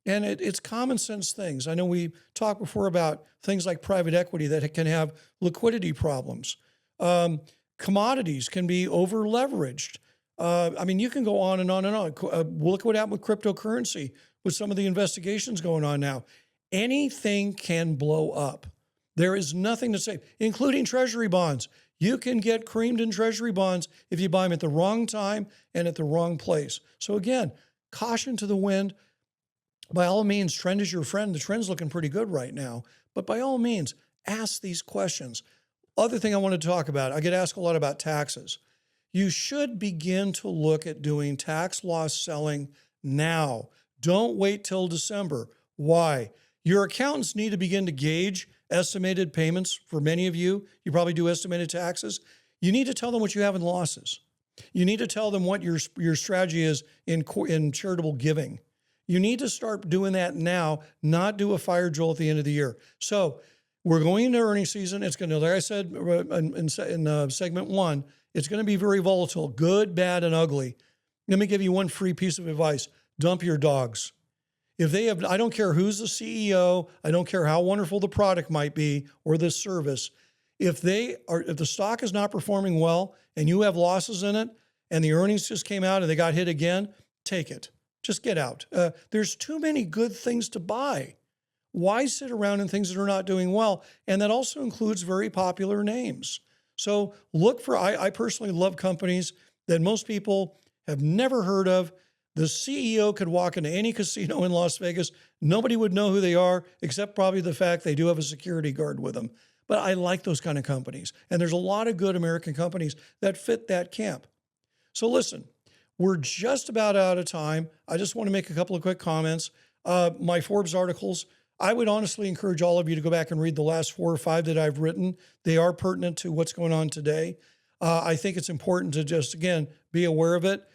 And it's common sense things. I know we talked before about things like private equity that can have liquidity problems. Commodities can be over leveraged. I mean, you can go on and on and on. Look what happened with cryptocurrency with some of the investigations going on now. Anything can blow up. There is nothing to say, including treasury bonds. You can get creamed in treasury bonds if you buy them at the wrong time and at the wrong place. So again, caution to the wind. By all means, trend is your friend. The trend's looking pretty good right now. But by all means, ask these questions. Other thing I want to talk about, I get asked a lot about taxes. You should begin to look at doing tax loss selling now. Don't wait till December. Why? Your accountants need to begin to gauge estimated payments. For many of you, you probably do estimated taxes. You need to tell them what you have in losses. You need to tell them what your strategy is in charitable giving. You need to start doing that now, not do a fire drill at the end of the year. So we're going into earnings season. It's going to, like I said in segment one, it's going to be very volatile, good, bad, and ugly. Let me give you one free piece of advice. Dump your dogs. If they have, I don't care who's the CEO, I don't care how wonderful the product might be or the service. If the stock is not performing well and you have losses in it and the earnings just came out and they got hit again, take it. Just get out. There's too many good things to buy. Why sit around in things that are not doing well? And that also includes very popular names. So look for, I personally love companies that most people have never heard of. The CEO could walk into any casino in Las Vegas. Nobody would know who they are, except probably the fact they do have a security guard with them. But I like those kind of companies. And there's a lot of good American companies that fit that camp. So listen, we're just about out of time. I just want to make a couple of quick comments. My Forbes articles, I would honestly encourage all of you to go back and read the last 4 or 5 that I've written. They are pertinent to what's going on today. I think it's important to just, again, be aware of it.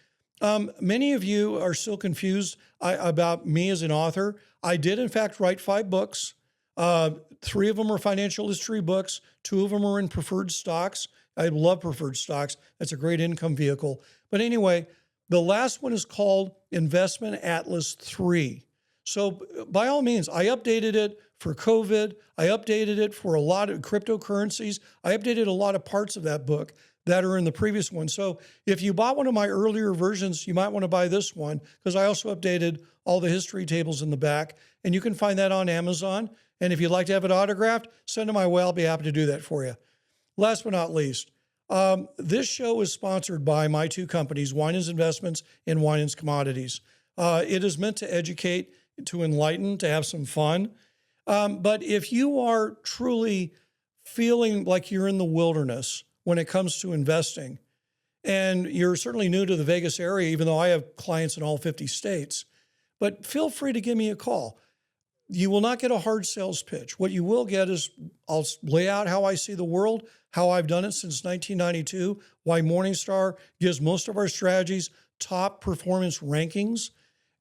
Many of you are still confused about me as an author. I did, in fact, write 5 books. 3 of them are financial history books. 2 of them are in preferred stocks. I love preferred stocks. That's a great income vehicle. But anyway, the last one is called Investment Atlas 3. So by all means, I updated it for COVID. I updated it for a lot of cryptocurrencies. I updated a lot of parts of that book that are in the previous one. So if you bought one of my earlier versions, you might want to buy this one because I also updated all the history tables in the back. And you can find that on Amazon. And if you'd like to have it autographed, send it my way. I'll be happy to do that for you. Last but not least, this show is sponsored by my 2 companies, Winans Investments and Winans Commodities. It is meant to educate, to enlighten, to have some fun. But if you are truly feeling like you're in the wilderness when it comes to investing, and you're certainly new to the Vegas area, even though I have clients in all 50 states, but feel free to give me a call. You will not get a hard sales pitch. What you will get is I'll lay out how I see the world, how I've done it since 1992, why Morningstar gives most of our strategies top performance rankings,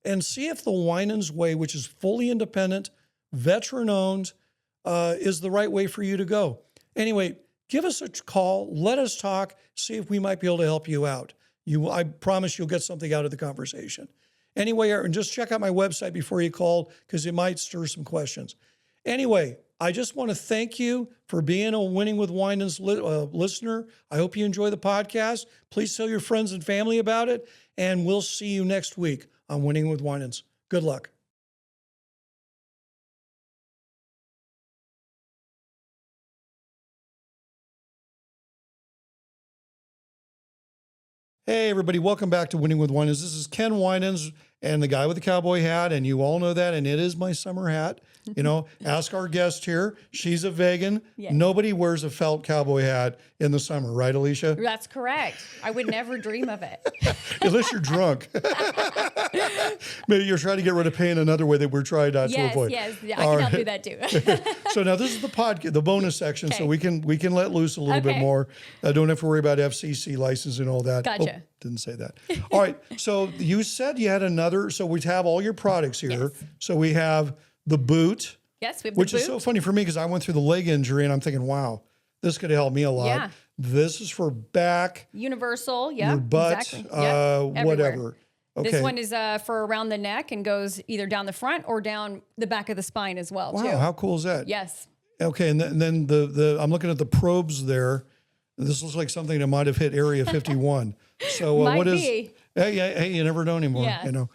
and see if the Winans way, which is fully independent, veteran-owned, is the right way for you to go. Anyway, give us a call. Let us talk. See if we might be able to help you out. I promise you'll get something out of the conversation. Anyway, and just check out my website before you call because it might stir some questions. Anyway, I just want to thank you for being a Winning with Winans listener. I hope you enjoy the podcast. Please tell your friends and family about it, and we'll see you next week on Winning with Winans. Good luck. Hey, everybody, welcome back to Winning with Winans. This is Ken Winans and the guy with the cowboy hat, and you all know that, and it is my summer hat. You know, ask our guest here. She's a vegan. Yes. Nobody wears a felt cowboy hat in the summer, right, Aleesha? That's correct. I would never dream of it. Unless you're drunk. Maybe you're trying to get rid of pain another way that we're trying not to avoid. Yes, I can help do that too. So now this is the podcast, the bonus section, so Okay. we can let loose a little bit Okay. more. I don't have to worry about FCC license and all that. Gotcha. Oh, didn't say that. All right. So you said you had another. So we have all your products here. Yes. So we have the boot, Yes, we have which the is so funny for me because I went through the leg injury and I'm thinking, wow, this could help me a lot. Yeah. This is for back, universal. Yeah, your butt, exactly. Everywhere. whatever. Okay. This one is for around the neck and goes either down the front or down the back of the spine as well. Wow, too. how cool is that? Yes. Okay, and then the I'm looking at the probes there. This looks like something that might have hit Area 51. So Might what is? be. Hey, you never know anymore. Yeah. You know.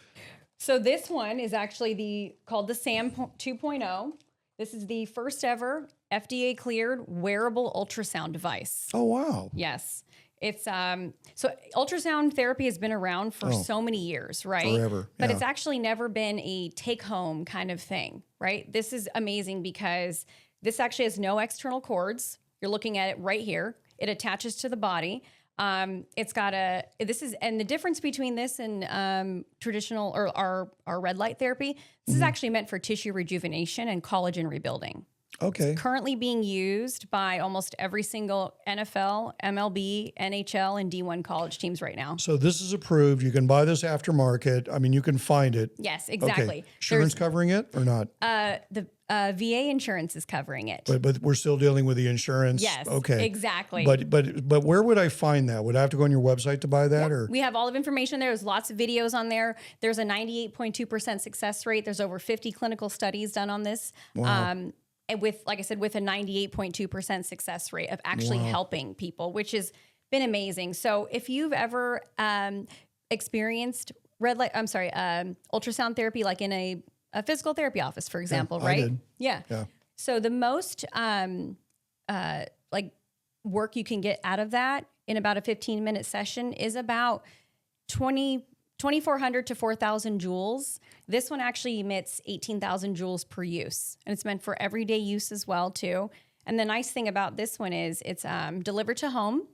So this one is actually called the SAM 2.0. This is the first ever FDA-cleared wearable ultrasound device. Oh wow. Yes. It's so ultrasound therapy has been around for so many years, right? Forever, But yeah. it's actually never been a take-home kind of thing, right? This is amazing because this actually has no external cords. You're looking at it right here. It attaches to the body. It's got and the difference between this and traditional or our red light therapy, this is actually meant for tissue rejuvenation and collagen rebuilding. Okay. Currently being used by almost every single NFL, MLB, NHL, and D1 college teams right now. So this is approved. You can buy this aftermarket. I mean, you can find it. Yes, exactly. Okay. Insurance covering it or not? The VA insurance is covering it. But we're still dealing with the insurance. Yes, Okay. exactly. But where would I find that? Would I have to go on your website to buy that or? We have all of information there. There's lots of videos on there. There's a 98.2% success rate. There's over 50 clinical studies done on this. Wow. And with, like I said, with a 98.2% success rate of actually helping people, which has been amazing. So if you've ever experienced ultrasound therapy, like in a physical therapy office, for example, I right? did. Yeah. Yeah. So the most work you can get out of that in about a 15-minute session is about 2,400 to 4,000 joules. This one actually emits 18,000 joules per use, and it's meant for everyday use as well too. And the nice thing about this one is it's delivered to home,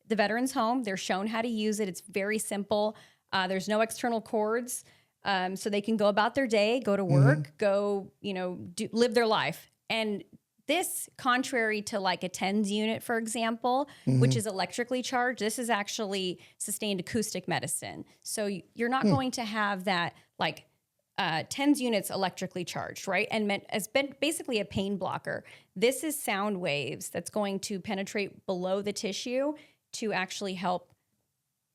the veteran's home. They're shown how to use it. It's very simple. There's no external cords, so they can go about their day, go to work, go live their life. And this, contrary to like a TENS unit, for example, which is electrically charged, this is actually sustained acoustic medicine. So you're not going to have that like TENS units electrically charged, right? And meant as basically a pain blocker. This is sound waves that's going to penetrate below the tissue to actually help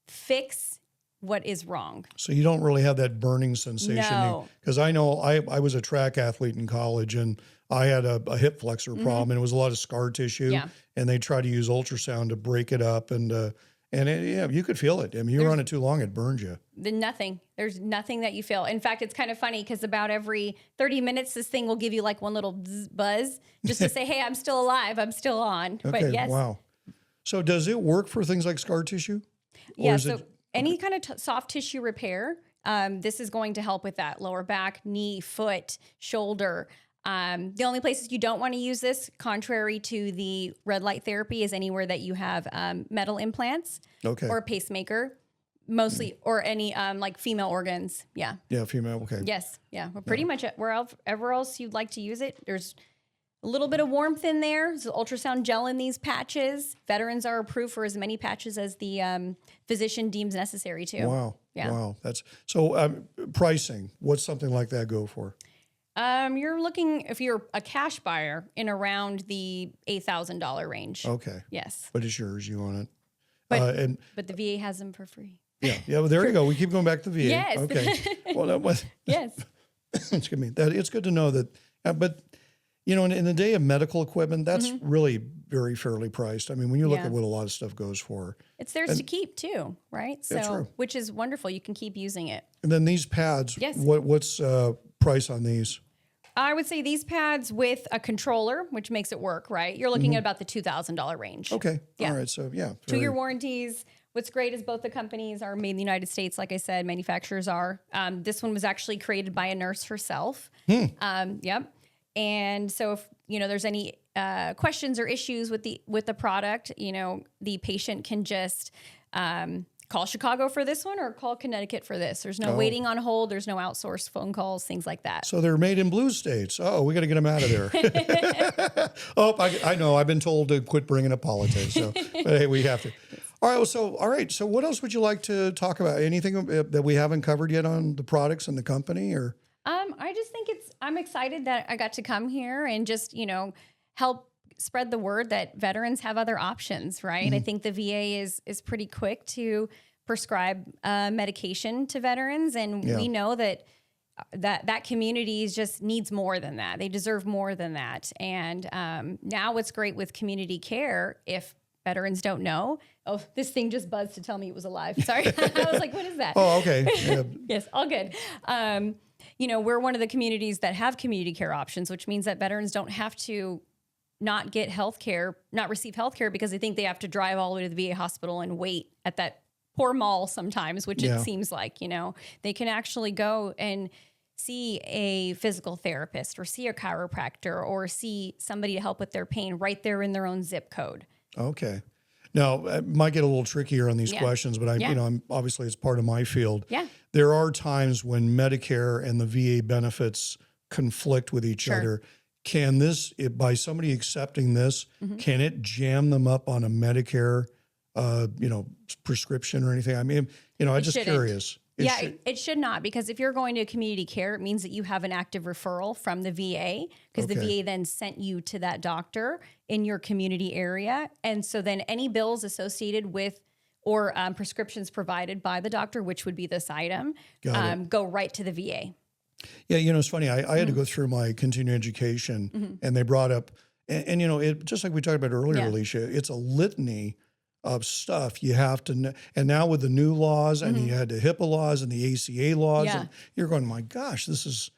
fix what is wrong. So you don't really have that burning sensation. No. Because I know I was a track athlete in college and I had a hip flexor problem and it was a lot of scar tissue. Yeah. And they tried to use ultrasound to break it up you could feel it. I mean, you were on it too long, it burned you. There's nothing that you feel. In fact, it's kind of funny because about every 30 minutes, this thing will give you like one little buzz just to say, hey, I'm still alive. I'm still on. Okay, But yes. wow. So does it work for things like scar tissue? Yeah. is So it- any kind of soft tissue repair, this is going to help with that. Lower back, knee, foot, shoulder. The only places you don't want to use this, contrary to the red light therapy, is anywhere that you have metal implants Okay. or a pacemaker, mostly, or any like female organs. Yeah. Yeah, female. Okay. Yes. Yeah. Well, pretty much wherever else you'd like to use it, there's a little bit of warmth in there. There's ultrasound gel in these patches. Veterans are approved for as many patches as the physician deems necessary too. Wow. Yeah. Wow. That's so pricing. What's something like that go for? You're looking, if you're a cash buyer, in around the $8,000 range. Okay. Yes. But it's yours. You own it. But but the VA has them for free. Yeah. Well, there you go. We keep going back to the VA. Yes. Okay. Well, that was, Yes. excuse me. That it's good to know that. But in the day of medical equipment, that's really very fairly priced. I mean, when you look Yeah. at what a lot of stuff goes for, It's theirs to keep too, right? So, true. which is wonderful. You can keep using it. and then these pads. Yes. What's price on these? I would say these pads with a controller, which makes it work, right? You're looking at about the $2,000 range. Okay. Yeah. All right. So yeah. 2-year warranties What's great is both the companies are made in the United States. Like I said, manufacturers are. This one was actually created by a nurse herself. Yep. And so if, there's any questions or issues with the product, the patient can just call Chicago for this one or call Connecticut for this. There's no waiting on hold. There's no outsourced phone calls, things like that. So they're made in blue states. Oh, we got to get them out of there. I know. I've been told to quit bringing up politics. So, but hey, we have to. All right. So what else would you like to talk about? Anything that we haven't covered yet on the products and the company, or? I just think I'm excited that I got to come here and just, help spread the word that veterans have other options, right? I think the VA is pretty quick to prescribe medication to veterans, and we know that community just needs more than that. They deserve more than that. And now what's great with community care, if veterans don't know, this thing just buzzed to tell me it was alive. Sorry. I was like, what is that? Oh, okay. Yeah. Yes, all good. We're one of the communities that have community care options, which means that veterans don't have to not get health care, not receive health care because they think they have to drive all the way to the VA hospital and wait at that poor mall sometimes, which it seems like, they can actually go and see a physical therapist or see a chiropractor or see somebody to help with their pain right there in their own zip code. Okay. Now, it might get a little trickier on these questions, but I'm obviously it's part of my field. Yeah. There are times when Medicare and the VA benefits conflict with each other. Can this, by somebody accepting this, can it jam them up on a Medicare, prescription or anything? I mean, I'm just curious. It should not, because if you're going to community care, it means that you have an active referral from the VA, because the VA then sent you to that doctor in your community area. And so then any bills associated with or prescriptions provided by the doctor, which would be this item, go right to the VA. Yeah, it's funny. I had to go through my continuing education, and they brought up, and it just like we talked about earlier, Aleesha, it's a litany of stuff you have to know. And now with the new laws, and you had the HIPAA laws and the ACA laws, and you're going, my gosh, this is,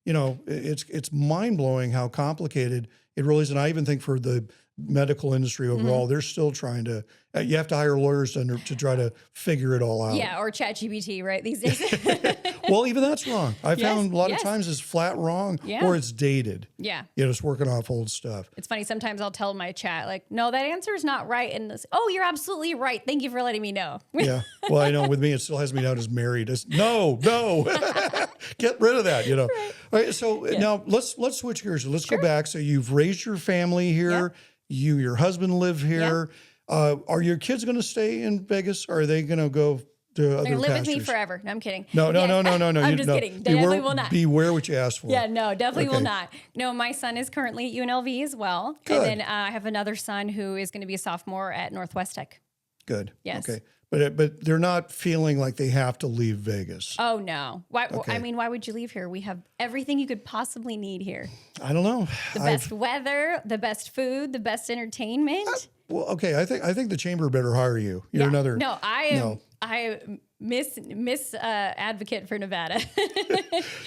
it's mind blowing how complicated it really is. And I even think for the medical industry overall, they're still trying to, you have to hire lawyers to try to figure it all out. Yeah, or ChatGPT, right, these days. Well, even that's wrong. I found a lot of times it's flat wrong or it's dated. Yeah. It's working off old stuff. It's funny. Sometimes I'll tell my chat, like, no, that answer is not right. And this, oh, you're absolutely right. Thank you for letting me know. Yeah. Well, I know with me, it still has me down as married. No. Get rid of that, Right. All right. So now let's switch gears. Let's go back. So you've raised your family here. Your husband live here. Are your kids going to stay in Vegas, or are they going to go to other live pastures? with me forever. No, I'm kidding. No. I'm just kidding. They definitely will not. Beware what you ask for. Yeah, no, definitely will not. No, my son is currently at UNLV as well. Good. And then I have another son who is going to be a sophomore at Northwest Tech. Good. Yes. Okay. But they're not feeling like they have to leave Vegas. Oh, no. Why? I mean, why would you leave here? We have everything you could possibly need here. I don't know. The best weather, the best food, the best entertainment. Well, okay. I think the chamber better hire you. You're another. No, I am Miss advocate for Nevada.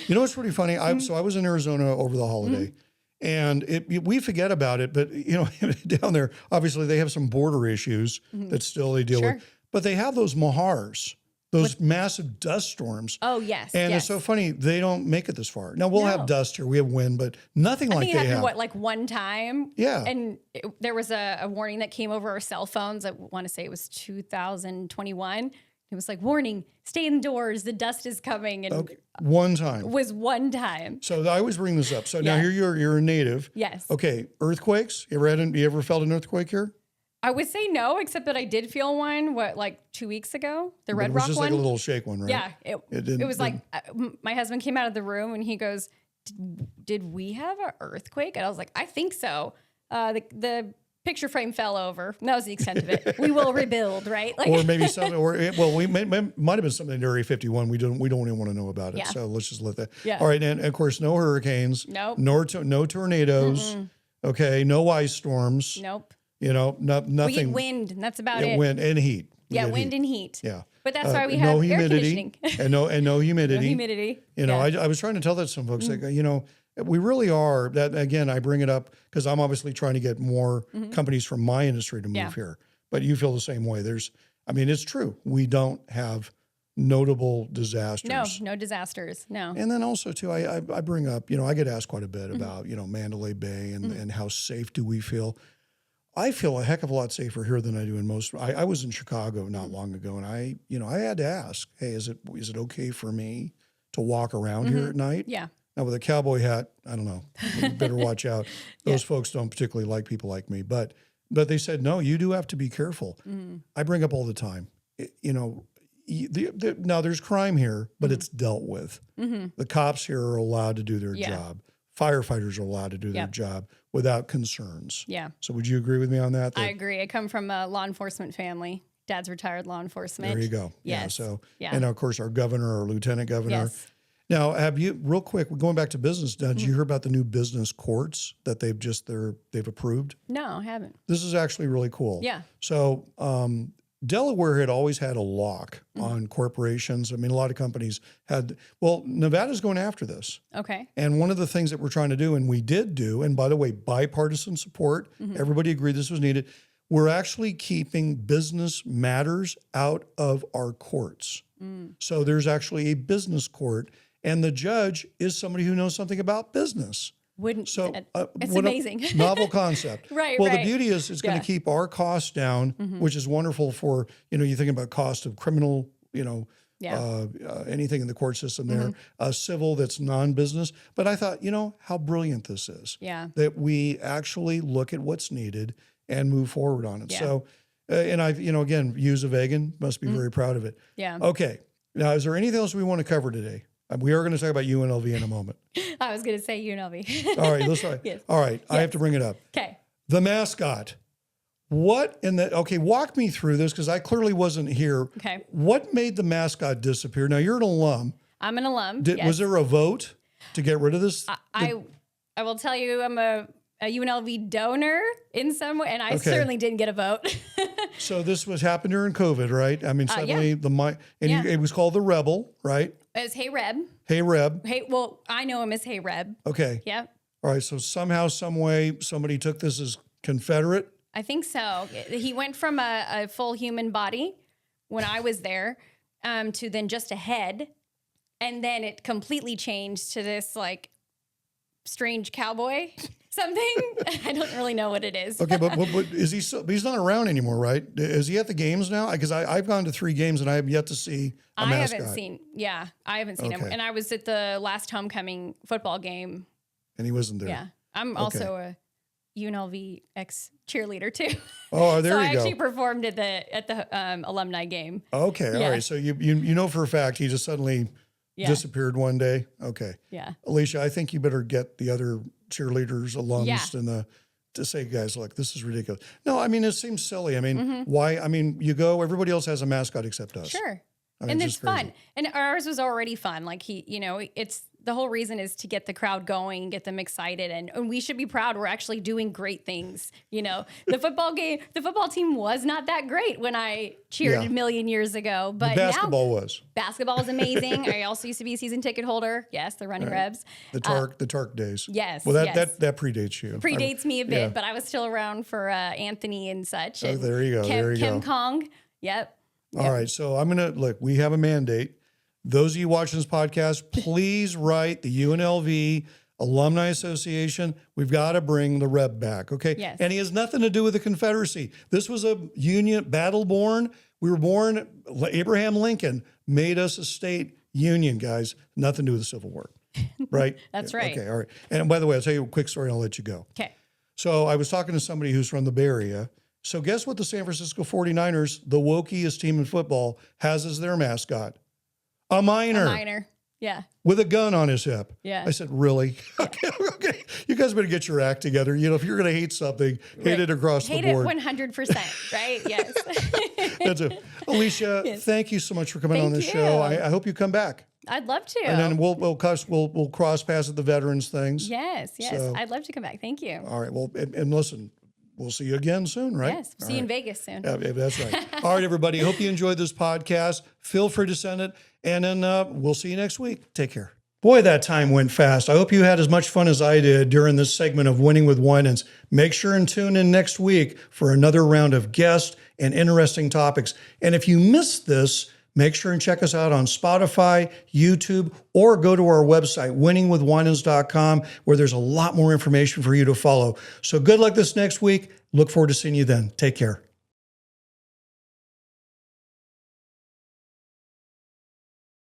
You know what's pretty funny? So I was in Arizona over the holiday. And we forget about it, but down there, obviously they have some border issues that still they deal with. But they have those mahars, those massive dust storms. Oh, yes. And it's so funny, they don't make it this far. Now, we'll have dust here, we have wind, but nothing like they have. I think it happened, like one time? Yeah. And there was a warning that came over our cell phones. I want to say it was 2021. It was like, warning, stay indoors, the dust is coming. And one time. It was one time. So I always bring this up. So now here you're a native. Yes. Okay, earthquakes? You ever felt an earthquake here? I would say no, except that I did feel one, like 2 weeks ago? The Red Rock one? It was just like a little shake one, right? Yeah. It was like, my husband came out of the room and he goes, did we have an earthquake? And I was like, I think so. The picture frame fell over. And that was the extent of it. We will rebuild, right? Or maybe something, we might have been something in Area 51. We don't even want to know about it. So let's just let that. Yeah. All right. And of course, no hurricanes. Nope. No tornadoes. Okay. No ice storms. Nope. Nothing. We get wind, and that's about it. Wind and heat. Wind and heat. Yeah. But that's why we have no humidity, air conditioning. and no humidity. No humidity. I was trying to tell that to some folks, like, we really are, that again, I bring it up because I'm obviously trying to get more companies from my industry to move here. But you feel the same way. I mean, it's true. We don't have notable disasters. No disasters. No. And then also too, I bring up, I get asked quite a bit about, Mandalay Bay and how safe do we feel? I feel a heck of a lot safer here than I do in most. I was in Chicago not long ago, and I had to ask, hey, is it okay for me to walk around here at night? Yeah. Now with a cowboy hat, I don't know. You better watch out. Those folks don't particularly like people like me, but they said no. You do have to be careful. I bring up all the time. Now there's crime here, but it's dealt with. The cops here are allowed to do their job. Firefighters are allowed to do their job without concerns. Yeah. So would you agree with me on that? I agree. I come from a law enforcement family. Dad's retired law enforcement. There you go. Yes. And of course our governor or lieutenant governor. Yes. Now, have you, real quick, going back to business, did you hear about the new business courts that they've approved? No, I haven't. This is actually really cool. Yeah. So Delaware had always had a lock on corporations. I mean, a lot of companies Nevada's going after this. Okay. And one of the things that we're trying to do, and we did do, and by the way, bipartisan support, everybody agreed this was needed. We're actually keeping business matters out of our courts. So there's actually a business court, and the judge is somebody who knows something about business. It's amazing. Novel concept. Right. The beauty is it's going to keep our costs down, which is wonderful for, you think about cost of criminal, anything in the court system there, civil that's non-business. But I thought, how brilliant this is. Yeah. That we actually look at what's needed and move forward on it. Yeah. So, and I've, again, you as a vegan must be very proud of it. Yeah. Okay. Now, is there anything else we want to cover today? We are going to talk about UNLV in a moment. I was going to say UNLV. All right, let's try. Yes. All right, I have to bring it up. Okay. The mascot. Walk me through this because I clearly wasn't here. Okay. What made the mascot disappear? Now, you're an alum. I'm an alum. Was there a vote to get rid of this? I will tell you, I'm a UNLV donor in some way, and I certainly didn't get a vote. So this happened during COVID, right? I mean, suddenly it was called the Rebel, right? It's Hey Reb. Hey Reb. Well, I know him as Hey Reb. Okay. Yeah. All right. So somehow, some way, somebody took this as Confederate. I think so. He went from a full human body when I was there to then just a head, and then it completely changed to this like strange cowboy. Something. I don't really know what it is. Okay, but is he still, he's not around anymore, right? Is he at the games now? Because I've gone to 3 games and I have yet to see a mascot. I haven't seen him. And I was at the last homecoming football game. And he wasn't there. Yeah. I'm also a UNLV ex-cheerleader too. Oh, there so you go. I actually performed at the alumni game. Okay, all right. So you know for a fact he just suddenly disappeared one day? Okay. Yeah. Aleesha, I think you better get the other cheerleaders, alums, to say, guys, look, this is ridiculous. No, I mean, it seems silly. I mean, why? I mean, you go, everybody else has a mascot except us. Sure. I mean, And it's fun. And ours was already fun. Like it's the whole reason is to get the crowd going, get them excited. And we should be proud. We're actually doing great things. The football team was not that great when I cheered a million years ago. But basketball was. Basketball was amazing. I also used to be a season ticket holder. Yes, the running Rebs. The Tark days. Yes. Well, that predates you. Predates me a bit, but I was still around for Anthony and such. Oh, there you go. Kim Kong. Yep. All right. So I'm going to look, we have a mandate. Those of you watching this podcast, please write the UNLV Alumni Association. We've got to bring the Reb back. Okay. Yes. And he has nothing to do with the Confederacy. This was a union battle born. We were born, Abraham Lincoln made us a state union, guys. Nothing to do with the Civil War. Right? That's right. Okay. All right. And by the way, I'll tell you a quick story and I'll let you go. Okay. So I was talking to somebody who's from the Bay Area. So guess what the San Francisco 49ers, the wokiest team in football, has as their mascot? A miner. A miner. Yeah. With a gun on his hip. Yeah. I said, really? Okay. You guys better get your act together. If you're going to hate something, hate it across the board. Hate it 100%, right? Yes. That's it. Aleesha, thank you so much for coming on this show. I hope you come back. I'd love to. And then we'll cross paths at the veterans things. Yes. So, I'd love to come back. Thank you. All right. Well, and listen, we'll see you again soon, right? Yes. See you in Vegas soon. Yeah, that's right. All right, everybody. Hope you enjoyed this podcast. Feel free to send it. And then we'll see you next week. Take care. Boy, that time went fast. I hope you had as much fun as I did during this segment of Winning with Winans. Make sure and tune in next week for another round of guests and interesting topics. And if you missed this, make sure and check us out on Spotify, YouTube, or go to our website, winningwithwinans.com, where there's a lot more information for you to follow. So good luck this next week. Look forward to seeing you then. Take care.